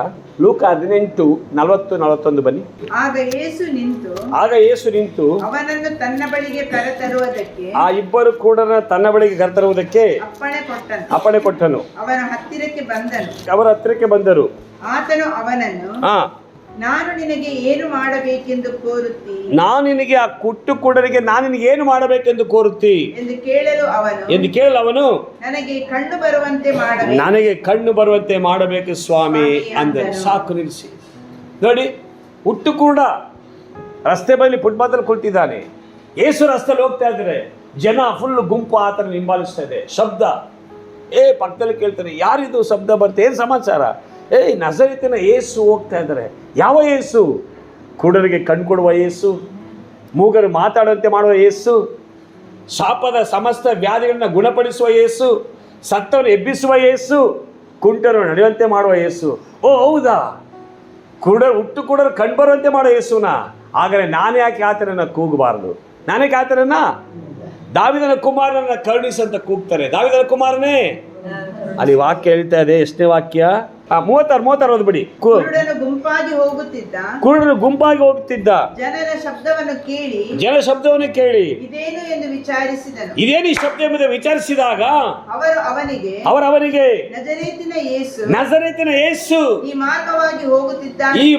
ಲೂಕ 18:40-41 ಬನ್ನಿ. ಆಗ ಯೇಸು ನಿಂತು ಅವನನ್ನು ತನ್ನ ಬಳಿಗೆ ಕರೆತರುವುದಕ್ಕೆ, ಆ ಇಬ್ಬರು ಕೂಡ ತನ್ನ ಬಳಿಗೆ ಕರೆತರುವುದಕ್ಕೆ ಅಪ್ಪಣೆ ಕೊಟ್ಟನು. ಅವರ ಹತ್ತಿರಕ್ಕೆ ಬಂದರು. ಆತನು ಅವನನ್ನು, ನಾನು ನಿನಗೆ ಏನು ಮಾಡಬೇಕೆಂದು ಕೋರುತ್ತಿ? ನಾನು ನಿನಗೆ, ಆ ಕುಟ್ಟುಕೂಡರಿಗೆ ನಾನು ನಿನಗೆ ಏನು ಮಾಡಬೇಕೆಂದು ಕೋರುತ್ತಿ ಎಂದು ಕೇಳಲು ಅವನು, ನನಗೆ ಕಣ್ಣು ಬರುವಂತೆ ಮಾಡಬೇಕು ಸ್ವಾಮಿ ಅಂದ. ಸಾಕು, ನಿಲ್ಲಿಸಿ. ನೋಡಿ, ಹುಟ್ಟು ಕೂಡ ರಸ್ತೆ ಬಳಿ ಫುಟ್ಪಾತಲ್ಲಿ ಕುಳಿತಿದ್ದಾನೆ. ಯೇಸು ರಸ್ತೆಯಲ್ಲಿ ಹೋಗ್ತಾ ಇದ್ದಾರೆ, ಜನ ಫುಲ್ ಗುಂಪು ಆತನ ಹಿಂಬಾಲಿಸ್ತಾ ಇದೆ. ಶಬ್ದ ಪಕ್ಕದಲ್ಲಿ ಕೇಳ್ತಾರೆ, ಯಾರಿದು ಶಬ್ದ ಬರುತ್ತೆ, ಏನು ಸಮಾಚಾರ? ನಜರೇತಿನ ಯೇಸು ಹೋಗ್ತಾ ಇದ್ದಾರೆ. ಯಾವ ಯೇಸು? ಕುರುಡರಿಗೆ ಕಣ್ಣು ಕೊಡುವ ಯೇಸು, ಮೂಗರು ಮಾತಾಡುವಂತೆ ಮಾಡುವ ಯೇಸು, ಶಾಪದ ಸಮಸ್ತ ವ್ಯಾಧಿಗಳನ್ನ ಗುಣಪಡಿಸುವ ಯೇಸು, ಸತ್ತವನ್ನು ಎಬ್ಬಿಸುವ ಯೇಸು, ಕುಂಟರು ನಡೆಯುವಂತೆ ಮಾಡುವ ಯೇಸು. ಓ ಹೌದಾ, ಹುಟ್ಟು ಕುರುಡರು ಕಣ್ಣು ಬರುವಂತೆ ಮಾಡೋ ಯೇಸುನಾ? ಹಾಗಾದರೆ ನಾನು ಯಾಕೆ ಆತನನ್ನು ಕೂಗಬಾರದು? ನಾನೇ ಆತನನ್ನ, ದಾವಿದನ ಕುಮಾರನನ್ನ ಕರುಣಿಸಂತ ಕೂಗ್ತಾರೆ. ದಾವಿದನ ಕುಮಾರನೇ, ಅಲ್ಲಿ ವಾಕ್ಯ ಹೇಳ್ತಾ ಇದೆ. ಎಷ್ಟನೇ ವಾಕ್ಯ? 36 ಓದ್ಬಿಡಿ. ಕುರುಡನು ಗುಂಪಾಗಿ ಹೋಗುತ್ತಿದ್ದ, ಜನರ ಶಬ್ದವನ್ನು ಕೇಳಿ ಇದೇನು ಎಂದು ವಿಚಾರಿಸಿದನು. ಇದೇನು ಈ ಶಬ್ದ ಎಂಬುದು ವಿಚಾರಿಸಿದಾಗ ಅವರು ಅವನಿಗೆ, ನಜರೇತಿನ ಯೇಸು ಈ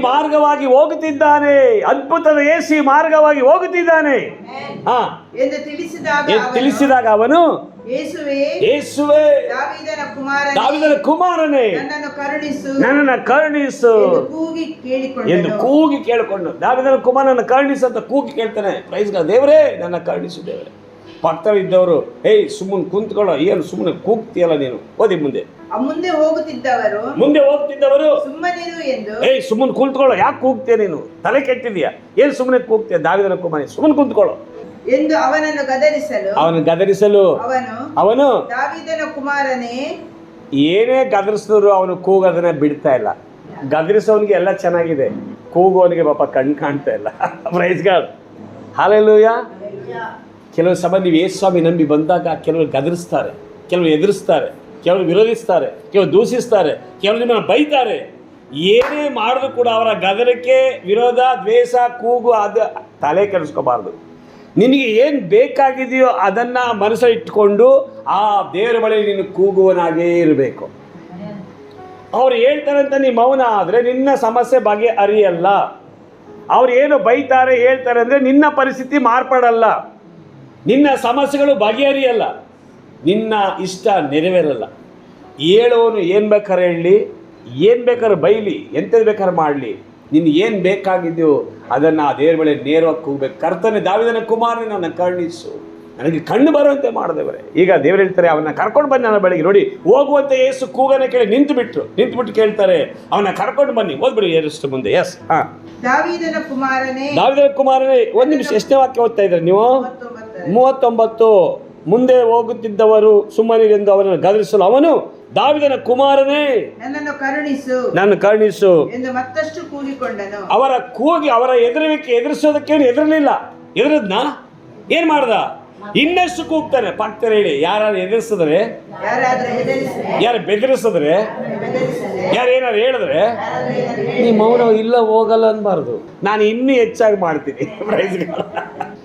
ಮಾರ್ಗವಾಗಿ ಹೋಗುತ್ತಿದ್ದಾನೆ, ಅದ್ಭುತದ ಯೇಸು ಈ ಮಾರ್ಗವಾಗಿ ಹೋಗುತ್ತಿದ್ದಾನೆ ಎಂದು ತಿಳಿಸಿದಾಗ ಅವನು, ಯೇಸುವೇ, ದಾವೀದನ ಕುಮಾರನೇ, ನನ್ನನ್ನು ಕರುಣಿಸು ಎಂದು ಕೂಗಿ ಕೇಳಿಕೊಂಡು, ದಾವೀದನ ಕುಮಾರನನ್ನು ಕರುಣಿಸು ಅಂತ ಕೂಗಿ ಕೇಳ್ತಾನೆ. Praise God. ದೇವರೇ, ನನ್ನ ಕರುಣಿಸು ದೇವರೇ. ಪಕ್ಕದಲ್ಲಿ ಇದ್ದವರು, ಸುಮ್ಮನೆ ಕುಂತ್ಕೊಳ್ಳೋ, ಏನು ಸುಮ್ಮನೆ ಕೂಗ್ತೀಯಲ್ಲ ನೀನು, ಓದಿ ಮುಂದೆ ಹೋಗ್ತಿದ್ದವರು ಸುಮ್ಮನೆ ಕುಂತ್ಕೊಳ್ಳೋ, ಯಾಕೆ ಕೂಗ್ತೀಯ ನೀನು, ತಲೆ ಕೆಟ್ಟಿದ್ಯಾ, ಏನು ಸುಮ್ಮನೆ ಕೂಗ್ತೀಯ, ದಾವೀದನ ಕುಮಾರ ಸುಮ್ಮನೆ ಕುಂತ್ಕೊಳ್ಳೋ ಎಂದು ಅವನನ್ನು ಗದರಿಸಲು ಅವನು, ದಾವೀದನ ಕುಮಾರನೇ, ಏನೇ ಗದರಿಸಿದ್ರು ಅವನು ಕೂಗೋದನ್ನ ಬಿಡ್ತಾ ಇಲ್ಲ. ಗದರಿಸೋನಿಗೆ ಎಲ್ಲ ಚೆನ್ನಾಗಿದೆ, ಕೂಗೋನಿಗೆ ಪಾಪ ಕಣ್ಣು ಕಾಣ್ತಾ ಇಲ್ಲ. Praise God. ಹಲ್ಲೆಲೂಯಾ. ಕೆಲವು ಸಭೆ ನೀವು ಯೇಸು ಸ್ವಾಮಿ ನಂಬಿ ಬಂದಾಗ ಕೆಲವರು ಗದರಿಸ್ತಾರೆ, ಕೆಲವರು ಎದುರಿಸ್ತಾರೆ, ಕೆಲವರು ವಿರೋಧಿಸ್ತಾರೆ, ಕೆಲವರು ದೂಷಿಸ್ತಾರೆ, ಕೆಲವರು ನಿಮ್ಮನ್ನು ಬೈತಾರೆ. ಏನೇ ಮಾಡಿದ್ರು ಕೂಡ ಅವರ ಗದರಿಕೆ, ವಿರೋಧ, ದ್ವೇಷ, ಕೂಗು ಅದು ತಲೆ ಕೆಡಿಸ್ಕೋಬಾರ್ದು. ನಿನಗೆ ಏನು ಬೇಕಾಗಿದೆಯೋ ಅದನ್ನು ಮನಸ್ಸಲ್ಲಿ ಇಟ್ಕೊಂಡು ಆ ದೇವರ ಬಳಿ ನೀನು ಕೂಗುವನಾಗೇ ಇರಬೇಕು. ಅವ್ರು ಹೇಳ್ತಾರೆ ಅಂತ ನೀ ಮೌನ ಆದರೆ ನಿನ್ನ ಸಮಸ್ಯೆ ಬಗೆಹರಿಯಲ್ಲ. ಅವ್ರು ಏನು ಬೈತಾರೆ ಹೇಳ್ತಾರೆ ಅಂದರೆ ನಿನ್ನ ಪರಿಸ್ಥಿತಿ ಮಾರ್ಪಡಲ್ಲ, ನಿನ್ನ ಸಮಸ್ಯೆಗಳು ಬಗೆಹರಿಯಲ್ಲ, ನಿನ್ನ ಇಷ್ಟ ನೆರವೇರಲ್ಲ. ಹೇಳೋನು ಏನು ಬೇಕಾದ್ರೆ ಹೇಳಲಿ, ಏನು ಬೇಕಾದ್ರೆ ಬೈಲಿ, ಎಂಥದ್ದು ಬೇಕಾದ್ರೆ ಮಾಡಲಿ, ನಿನ್ಗೆ ಏನು ಬೇಕಾಗಿದೆಯೋ ಅದನ್ನು ಆ ದೇವರ ಬಳಿ ನೇರವಾಗಿ ಕೂಗಬೇಕು. ಕರ್ತನೇ, ದಾವೀದನ ಕುಮಾರನೇ, ನನ್ನ ಕರುಣಿಸು. ನನಗೆ ಕಣ್ಣು ಬರುವಂತೆ ಮಾಡಿದವರೇ. ಈಗ ದೇವರು ಹೇಳ್ತಾರೆ, ಅವನ್ನ ಕರ್ಕೊಂಡು ಬನ್ನಿ ನನ್ನ ಬಳಿಗೆ. ನೋಡಿ, ಹೋಗುವಂತೆ ಯೇಸು ಕೂಗನ ಕೇಳಿ ನಿಂತುಬಿಟ್ಟು ಕೇಳ್ತಾರೆ, ಅವನ್ನ ಕರ್ಕೊಂಡು ಬನ್ನಿ. ಓದ್ಬಿಡಿ ಎಷ್ಟು ಮುಂದೆ. ಎಸ್, ದಾವೀದನ ಕುಮಾರನೇ. ಒಂದು ನಿಮಿಷ, ಎಷ್ಟನೇ ವಾಕ್ಯ ಓದ್ತಾ ಇದ್ದಾರೆ ನೀವು? 39. ಮುಂದೆ ಹೋಗುತ್ತಿದ್ದವರು ಸುಮ್ಮನಿರೆಂದು ಅವರನ್ನು ಗದರಿಸಲು ಅವನು, ದಾವೀದನ ಕುಮಾರನೇ, ನನ್ನನ್ನು ಕರುಣಿಸು ಎಂದು ಮತ್ತಷ್ಟು ಕೂಗಿಕೊಂಡನು. ಅವರ ಕೂಗಿ ಅವರ ಎದುರಿಸೋದಕ್ಕೇನು ಹೆದರಲಿಲ್ಲ. ಎದುರದ್ನ ಏನ್ ಮಾಡ್ದ? ಇನ್ನಷ್ಟು ಕೂಗ್ತಾನೆ. ಪಕ್ಕದ ಹೇಳಿ, ಯಾರು ಎದುರಿಸಿದ್ರೆ, ಯಾರು ಬೆದರಿಸಿದ್ರೆ, ಯಾರು ಏನಾರು ಹೇಳಿದ್ರೆ ನೀ ಮೌನ ಇಲ್ಲ ಹೋಗಲ್ಲ ಅನ್ಬಾರ್ದು. ನಾನು ಇನ್ನೂ ಹೆಚ್ಚಾಗಿ ಮಾಡ್ತೀನಿ.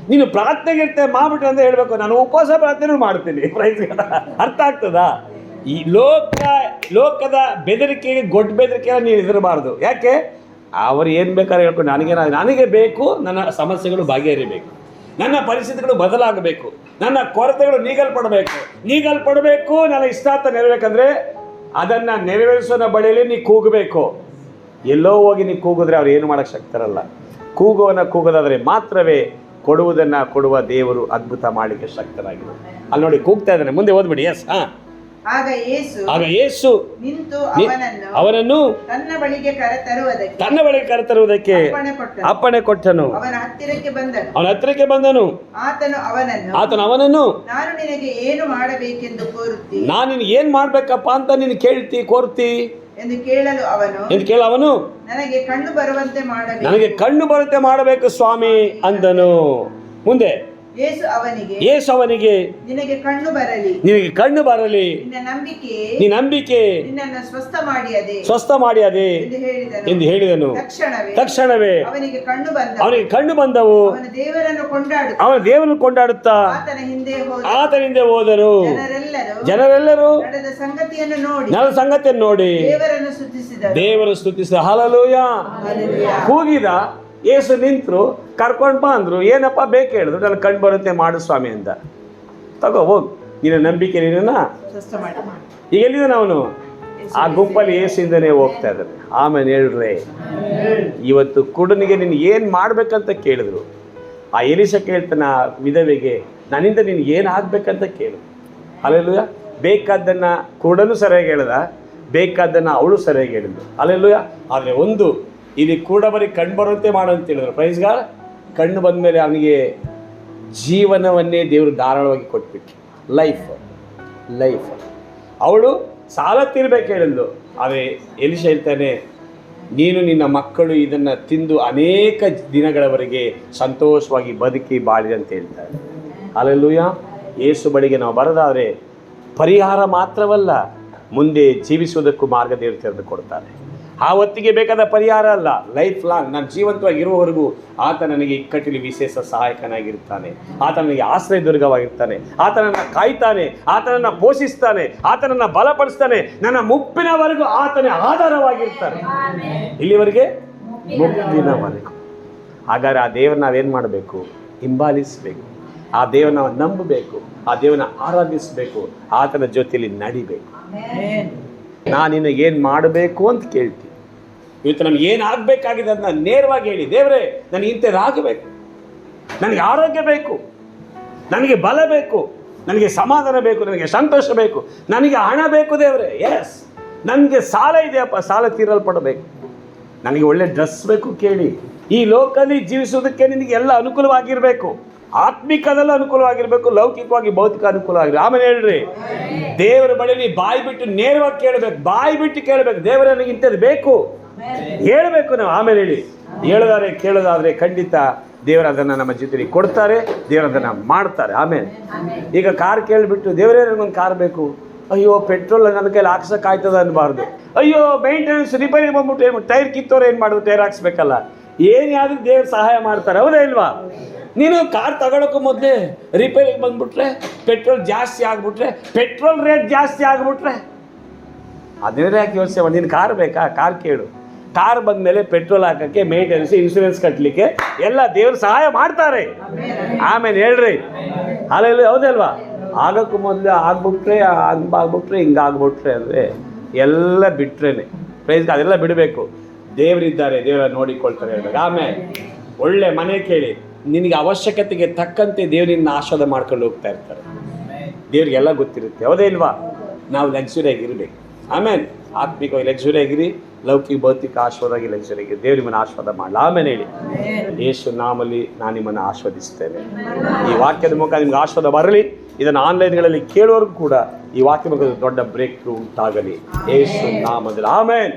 ನೀನು ಪ್ರಾರ್ಥನೆಗೆ ಮಾಡ್ಬಿಟ್ಟು ಅಂತ ಹೇಳ್ಬೇಕು, ನಾನು ಉಪವಾಸ ಪ್ರಾರ್ಥನೆ ಮಾಡ್ತೀನಿ. ಅರ್ಥ ಆಗ್ತದಾ? ಈ ಲೋಕದ ಬೆದರಿಕೆಗೆ ಗೊಡ್ಡ ಬೆದರಿಕೆ ನೀನು ಹೆದರಬಾರ್ದು. ಯಾಕೆ? ಅವರು ಏನು ಬೇಕಾದ್ರೆ ಹೇಳ್ಕೊಂಡು ನನಗೆ ಬೇಕು, ನನ್ನ ಸಮಸ್ಯೆಗಳು ಬಗೆಹರಿಬೇಕು, ನನ್ನ ಪರಿಸ್ಥಿತಿಗಳು ಬದಲಾಗಬೇಕು, ನನ್ನ ಕೊರತೆಗಳು ನೀಗಲ್ಪಡಬೇಕು, ನನ್ನ ಇಷ್ಟಾರ್ಥ ನೆರವೇಬೇಕಂದ್ರೆ ಅದನ್ನು ನೆರವೇರಿಸೋನ ಬಳಿಯಲ್ಲಿ ನೀ ಕೂಗಬೇಕು. ಎಲ್ಲೋ ಹೋಗಿ ನೀ ಕೂಗಿದ್ರೆ ಅವ್ರು ಏನು ಮಾಡೋಕ್ಕೆ ಶಕ್ತರಲ್ಲ. ಕೂಗೋದಾದರೆ ಮಾತ್ರವೇ ಕೊಡುವುದನ್ನು ಕೊಡುವ ದೇವರು ಅದ್ಭುತ ಮಾಡಲಿಕ್ಕೆ ಶಕ್ತನಾಗಿದೆ. ಅಲ್ಲಿ ನೋಡಿ ಕೂಗ್ತಾ ಇದ್ದಾನೆ. ಮುಂದೆ ಓದ್ಬಿಡಿ. ಎಸ್. ಆಗ ಯೇಸು ನಿಂತು ಅವನನ್ನು ತನ್ನ ಬಳಿಗೆ ಕರೆತರುವುದಕ್ಕೆ ಅಪ್ಪಣೆ ಕೊಟ್ಟನು. ಅವನ ಹತ್ತಿರಕ್ಕೆ ಬಂದನು. ಆತನು ಅವನನ್ನು, ನಾನು ನಿನಗೆ ಏನು ಮಾಡಬೇಕೆಂದು ಕೋರುತ್ತಿ? ನಾನು ನಿನಗೆ ಏನು ಮಾಡ್ಬೇಕಪ್ಪ ಅಂತ ನೀನು ಕೋರ್ತಿ ಎಂದು ಕೇಳಲು ಅವನು ನನಗೆ ಕಣ್ಣು ಬರುವಂತೆ ಮಾಡಬೇಕು ಸ್ವಾಮಿ ಅಂದನು. ಮುಂದೆ ಯೇಸು ಅವನಿಗೆ ನಿನಗೆ ಕಣ್ಣು ಬರಲಿ, ನಿನ್ನ ನಂಬಿಕೆ ನಿನ್ನನ್ನು ಸ್ವಸ್ಥ ಮಾಡಿಯದೆ ಎಂದು ಹೇಳಿದನು. ತಕ್ಷಣವೇ ಅವನಿಗೆ ಕಣ್ಣು ಬಂದವು. ಅವನ ದೇವರನ್ನು ಕೊಂಡಾಡುತ್ತಾ ಆತನ ಹಿಂದೆ ಹೋದರು. ಜನರೆಲ್ಲರೂ ನಡೆದ ಸಂಗತಿಯನ್ನು ನೋಡಿ ದೇವರನ್ನು ಸ್ತುತಿಸಿದ. ಹಲ್ಲೆಲೂಯಾ. ಕೂಗಿದ. ಯೇಸು ನಿಂತರು, ಕರ್ಕೊಂಡು ಬಾ ಅಂದ್ರು. ಏನಪ್ಪ ಬೇಕು ಹೇಳಿದ್ರು. ನಾನು ಕಣ್ಣು ಬರುತ್ತೆ ಮಾಡು ಸ್ವಾಮಿ ಅಂತ. ತಗೋ ಹೋಗಿ, ನಿನ್ನ ನಂಬಿಕೆ ನಿನ್ನ ಈಗ ಎಲ್ಲಿದ್ದಾನೆ ಅವನು? ಆ ಗುಂಪಲ್ಲಿ ಯೇಸುವಿಂದನೇ ಹೋಗ್ತಾ ಇದ್ದಾನೆ. ಆಮೇಲೆ ಹೇಳ್ರೆ, ಇವತ್ತು ಕುಡನಿಗೆ ನೀನು ಏನು ಮಾಡ್ಬೇಕಂತ ಕೇಳಿದ್ರು. ಆ ಎಲಿಷ ಕೇಳ್ತಾನೆ ಆ ವಿಧವೆಗೆ, ನನ್ನಿಂದ ನೀನು ಏನು ಆಗ್ಬೇಕಂತ ಕೇಳು. ಹಲ್ಲೆಲೂಯಾ. ಬೇಕಾದ್ದನ್ನು ಕುಡನು ಸರಿಯಾಗಿ ಹೇಳ್ದ, ಬೇಕಾದ್ದನ್ನು ಅವಳು ಸರಿಯಾಗಿ ಹೇಳಿದ್ಳು. ಹಲ್ಲೆಲೂಯಾ. ಆದರೆ ಒಂದು ಇಲ್ಲಿ ಕೂಡ ಬರೀ ಕಣ್ಣು ಬರುವಂತೆ ಮಾಡು ಅಂತ ಹೇಳಿದ್ರು. ಪ್ರೈಸ್ಗಾರ. ಕಣ್ಣು ಬಂದ ಮೇಲೆ ಅವನಿಗೆ ಜೀವನವನ್ನೇ ದೇವರು ಧಾರಾಳವಾಗಿ ಕೊಟ್ಬಿಟ್ಟು ಲೈಫ್ ಅವಳು ಸಾಲ ತೀರ್ಬೇಕು ಹೇಳಿದ್ಲು. ಆದರೆ ಎಲಿಷ ಹೇಳ್ತಾನೆ, ನೀನು ನಿನ್ನ ಮಕ್ಕಳು ಇದನ್ನು ತಿಂದು ಅನೇಕ ದಿನಗಳವರೆಗೆ ಸಂತೋಷವಾಗಿ ಬದುಕಿ ಬಾಳಿ ಅಂತ ಹೇಳ್ತಾರೆ. ಹಲ್ಲೆಲೂಯಾ. ಯೇಸು ಬಳಿಗೆ ನಾವು ಬರೋದಾದರೆ ಪರಿಹಾರ ಮಾತ್ರವಲ್ಲ, ಮುಂದೆ ಜೀವಿಸುವುದಕ್ಕೂ ಮಾರ್ಗ ದೇವರು ತೆರೆದು ಕೊಡ್ತಾರೆ. ಆ ಹೊತ್ತಿಗೆ ಬೇಕಾದ ಪರಿಹಾರ ಅಲ್ಲ, ಲೈಫ್ ಲಾಂಗ್ ನಾನು ಜೀವಂತವಾಗಿರುವವರೆಗೂ ಆತ ನನಗೆ ಇಕ್ಕಟ್ಟಿಲಿ ವಿಶೇಷ ಸಹಾಯಕನಾಗಿರ್ತಾನೆ. ಆತ ನನಗೆ ಆಶ್ರಯ ದುರ್ಗವಾಗಿರ್ತಾನೆ. ಆತನನ್ನು ಕಾಯ್ತಾನೆ, ಆತನನ್ನು ಪೋಷಿಸ್ತಾನೆ, ಆತನನ್ನು ಬಲಪಡಿಸ್ತಾನೆ. ನನ್ನ ಮುಪ್ಪಿನವರೆಗೂ ಆತನೇ ಆಧಾರವಾಗಿರ್ತಾನೆ. ಇಲ್ಲಿವರೆಗೆ ಮುಪ್ಪಿನವರೆಗೂ. ಹಾಗಾದ್ರೆ ಆ ದೇವರನ್ನ ನಾವೇನು ಮಾಡಬೇಕು? ಹಿಂಬಾಲಿಸಬೇಕು. ಆ ದೇವರನ್ನ ನಾವು ನಂಬಬೇಕು. ಆ ದೇವರನ್ನ ಆರಾಧಿಸಬೇಕು. ಆತನ ಜೊತೆಯಲ್ಲಿ ನಡಿಬೇಕು. ನಾನು ನಿನಗೇನು ಮಾಡಬೇಕು ಅಂತ ಕೇಳ್ತೀನಿ. ಇವತ್ತು ನಮ್ಗೆ ಏನು ಆಗಬೇಕಾಗಿದೆ ಅದನ್ನ ನೇರವಾಗಿ ಹೇಳಿ, ದೇವರೇ ನನಗೆ ಇಂಥದ್ದಾಗಬೇಕು, ನನಗೆ ಆರೋಗ್ಯ ಬೇಕು, ನನಗೆ ಬಲ ಬೇಕು, ನನಗೆ ಸಮಾಧಾನ ಬೇಕು, ನನಗೆ ಸಂತೋಷ ಬೇಕು, ನನಗೆ ಹಣ ಬೇಕು ದೇವರೇ. ಎಸ್, ನನಗೆ ಸಾಲ ಇದೆಯಪ್ಪ, ಸಾಲ ತೀರಲ್ಪಡಬೇಕು, ನನಗೆ ಒಳ್ಳೆ ಡ್ರೆಸ್ ಬೇಕು. ಕೇಳಿ, ಈ ಲೋಕದಲ್ಲಿ ಜೀವಿಸೋದಕ್ಕೆ ನಿನಗೆ ಎಲ್ಲ ಅನುಕೂಲವಾಗಿರಬೇಕು. ಆತ್ಮಿಕದಲ್ಲೂ ಅನುಕೂಲವಾಗಿರಬೇಕು, ಲೌಕಿಕವಾಗಿ ಭೌತಿಕ ಅನುಕೂಲವಾಗಿರಬೇಕು. ಆಮೇಲೆ ಹೇಳ್ರಿ, ದೇವರ ಬಳಿ ಬಾಯಿ ಬಿಟ್ಟು ನೇರವಾಗಿ ಕೇಳಬೇಕು. ಬಾಯಿ ಬಿಟ್ಟು ಕೇಳಬೇಕು, ದೇವರ ನನಗೆ ಇಂಥದ್ದು ಬೇಕು ಹೇಳಬೇಕು ನಾವು. ಆಮೇಲೆ ಕೇಳೋದಾದ್ರೆ ಖಂಡಿತ ದೇವರು ಅದನ್ನು ನಮ್ಮ ಜೊತೆಲಿ ಕೊಡ್ತಾರೆ, ದೇವರು ಅದನ್ನು ಮಾಡ್ತಾರೆ. ಆಮೇಲೆ ಈಗ ಕಾರ್ ಕೇಳಿಬಿಟ್ಟು ದೇವರೇ ನನಗೊಂದು ಕಾರ್ ಬೇಕು, ಅಯ್ಯೋ ಪೆಟ್ರೋಲ್ ನನ್ನ ಕೈಲಿ ಹಾಕ್ಸೋಕ್ಕಾಯ್ತದ ಅನ್ನಬಾರ್ದು. ಅಯ್ಯೋ ಮೇಂಟೆನೆನ್ಸ್ ರಿಪೇರಿ ಬಂದ್ಬಿಟ್ಟು ಟೈರ್ ಕಿತ್ತೋರು ಏನು ಮಾಡೋದು, ಟೈರ್ ಹಾಕ್ಸ್ಬೇಕಲ್ಲ. ಏನು ಯಾವ್ದು ದೇವ್ರು ಸಹಾಯ ಮಾಡ್ತಾರೆ, ಹೌದಾ ಇಲ್ವಾ? ನೀನು ಕಾರ್ ತಗೊಳಕ್ಕೂ ಮೊದಲೇ ರಿಪೇರಿಗೆ ಬಂದ್ಬಿಟ್ರೆ, ಪೆಟ್ರೋಲ್ ಜಾಸ್ತಿ ಆಗಿಬಿಟ್ರೆ, ಪೆಟ್ರೋಲ್ ರೇಟ್ ಜಾಸ್ತಿ ಆಗಿಬಿಟ್ರೆ ಅದನ್ನೇ ಯಾಕೆ ಯೋಚನೆ ಮಾಡಿ? ನೀನು ಕಾರ್ ಬೇಕಾ? ಕಾರ್ ಕೇಳು. ಕಾರ್ ಬಂದಮೇಲೆ ಪೆಟ್ರೋಲ್ ಹಾಕೋಕ್ಕೆ, ಮೇಂಟೆನೆನ್ಸ್, ಇನ್ಶೂರೆನ್ಸ್ ಕಟ್ಟಲಿಕ್ಕೆ ಎಲ್ಲ ದೇವರು ಸಹಾಯ ಮಾಡ್ತಾರೆ. ಆಮೇಲೆ ಹೇಳ್ರಿ, ಅಲ್ಲೆಲ್ಲ ಹೌದಲ್ವಾ? ಆಗೋಕ್ಕೂ ಮೊದಲು ಆಗ್ಬಿಟ್ರೆ, ಹಂಗಾಗ್ಬಿಟ್ರೆ, ಹಿಂಗಾಗ್ಬಿಟ್ರೆ ಅಂದರೆ ಎಲ್ಲ ಬಿಟ್ರೇನೆ. ಪ್ರೈಸ್ ಅದೆಲ್ಲ ಬಿಡಬೇಕು. ದೇವರಿದ್ದಾರೆ, ದೇವರ ನೋಡಿಕೊಳ್ತಾರೆ ಹೇಳ್ಬೇಕು. ಆಮೇಲೆ ಒಳ್ಳೆ ಮನೆ ಕೇಳಿ, ನಿನಗೆ ಅವಶ್ಯಕತೆಗೆ ತಕ್ಕಂತೆ ದೇವರನ್ನ ಆಶೀರ್ವಾದ ಮಾಡ್ಕೊಂಡು ಹೋಗ್ತಾ ಇರ್ತಾರೆ. ದೇವ್ರಿಗೆಲ್ಲ ಗೊತ್ತಿರುತ್ತೆ, ಹೌದೇ ಇಲ್ವಾ? ನಾವು ಲಕ್ಸುರಿಯಾಗಿರ್ಬೇಕು. ಆಮೇಲೆ ಆತ್ಮಿಕವಾಗಿ ಲಕ್ಸುರಿಯಾಗಿರಿ, ಲೌಕಿಕ ಭೌತಿಕ ಆಶೀರ್ವಾದವಾಗಿ ಲಕ್ಸುರಿಯಾಗಿರಿ. ದೇವ್ರು ನಿಮ್ಮನ್ನು ಆಶೀರ್ವಾದ ಮಾಡಲ. ಆಮೇಲೆ ಹೇಳಿ, ಯೇಸು ನಾಮಲ್ಲಿ ನಾನು ನಿಮ್ಮನ್ನು ಆಶೀರ್ವದಿಸ್ತೇನೆ. ಈ ವಾಕ್ಯದ ಮುಖ ನಿಮ್ಗೆ ಆಶೀರ್ವಾದ ಬರಲಿ. ಇದನ್ನು ಆನ್ಲೈನ್ಗಳಲ್ಲಿ ಕೇಳೋರ್ಗೂ ಕೂಡ ಈ ವಾಕ್ಯ ಮುಖದ ದೊಡ್ಡ ಬ್ರೇಕ್ ಥ್ರೂ ಉಂಟಾಗಲಿ ಯೇಸು ನಾಮದಲ್ಲಿ. ಆಮೆನ್.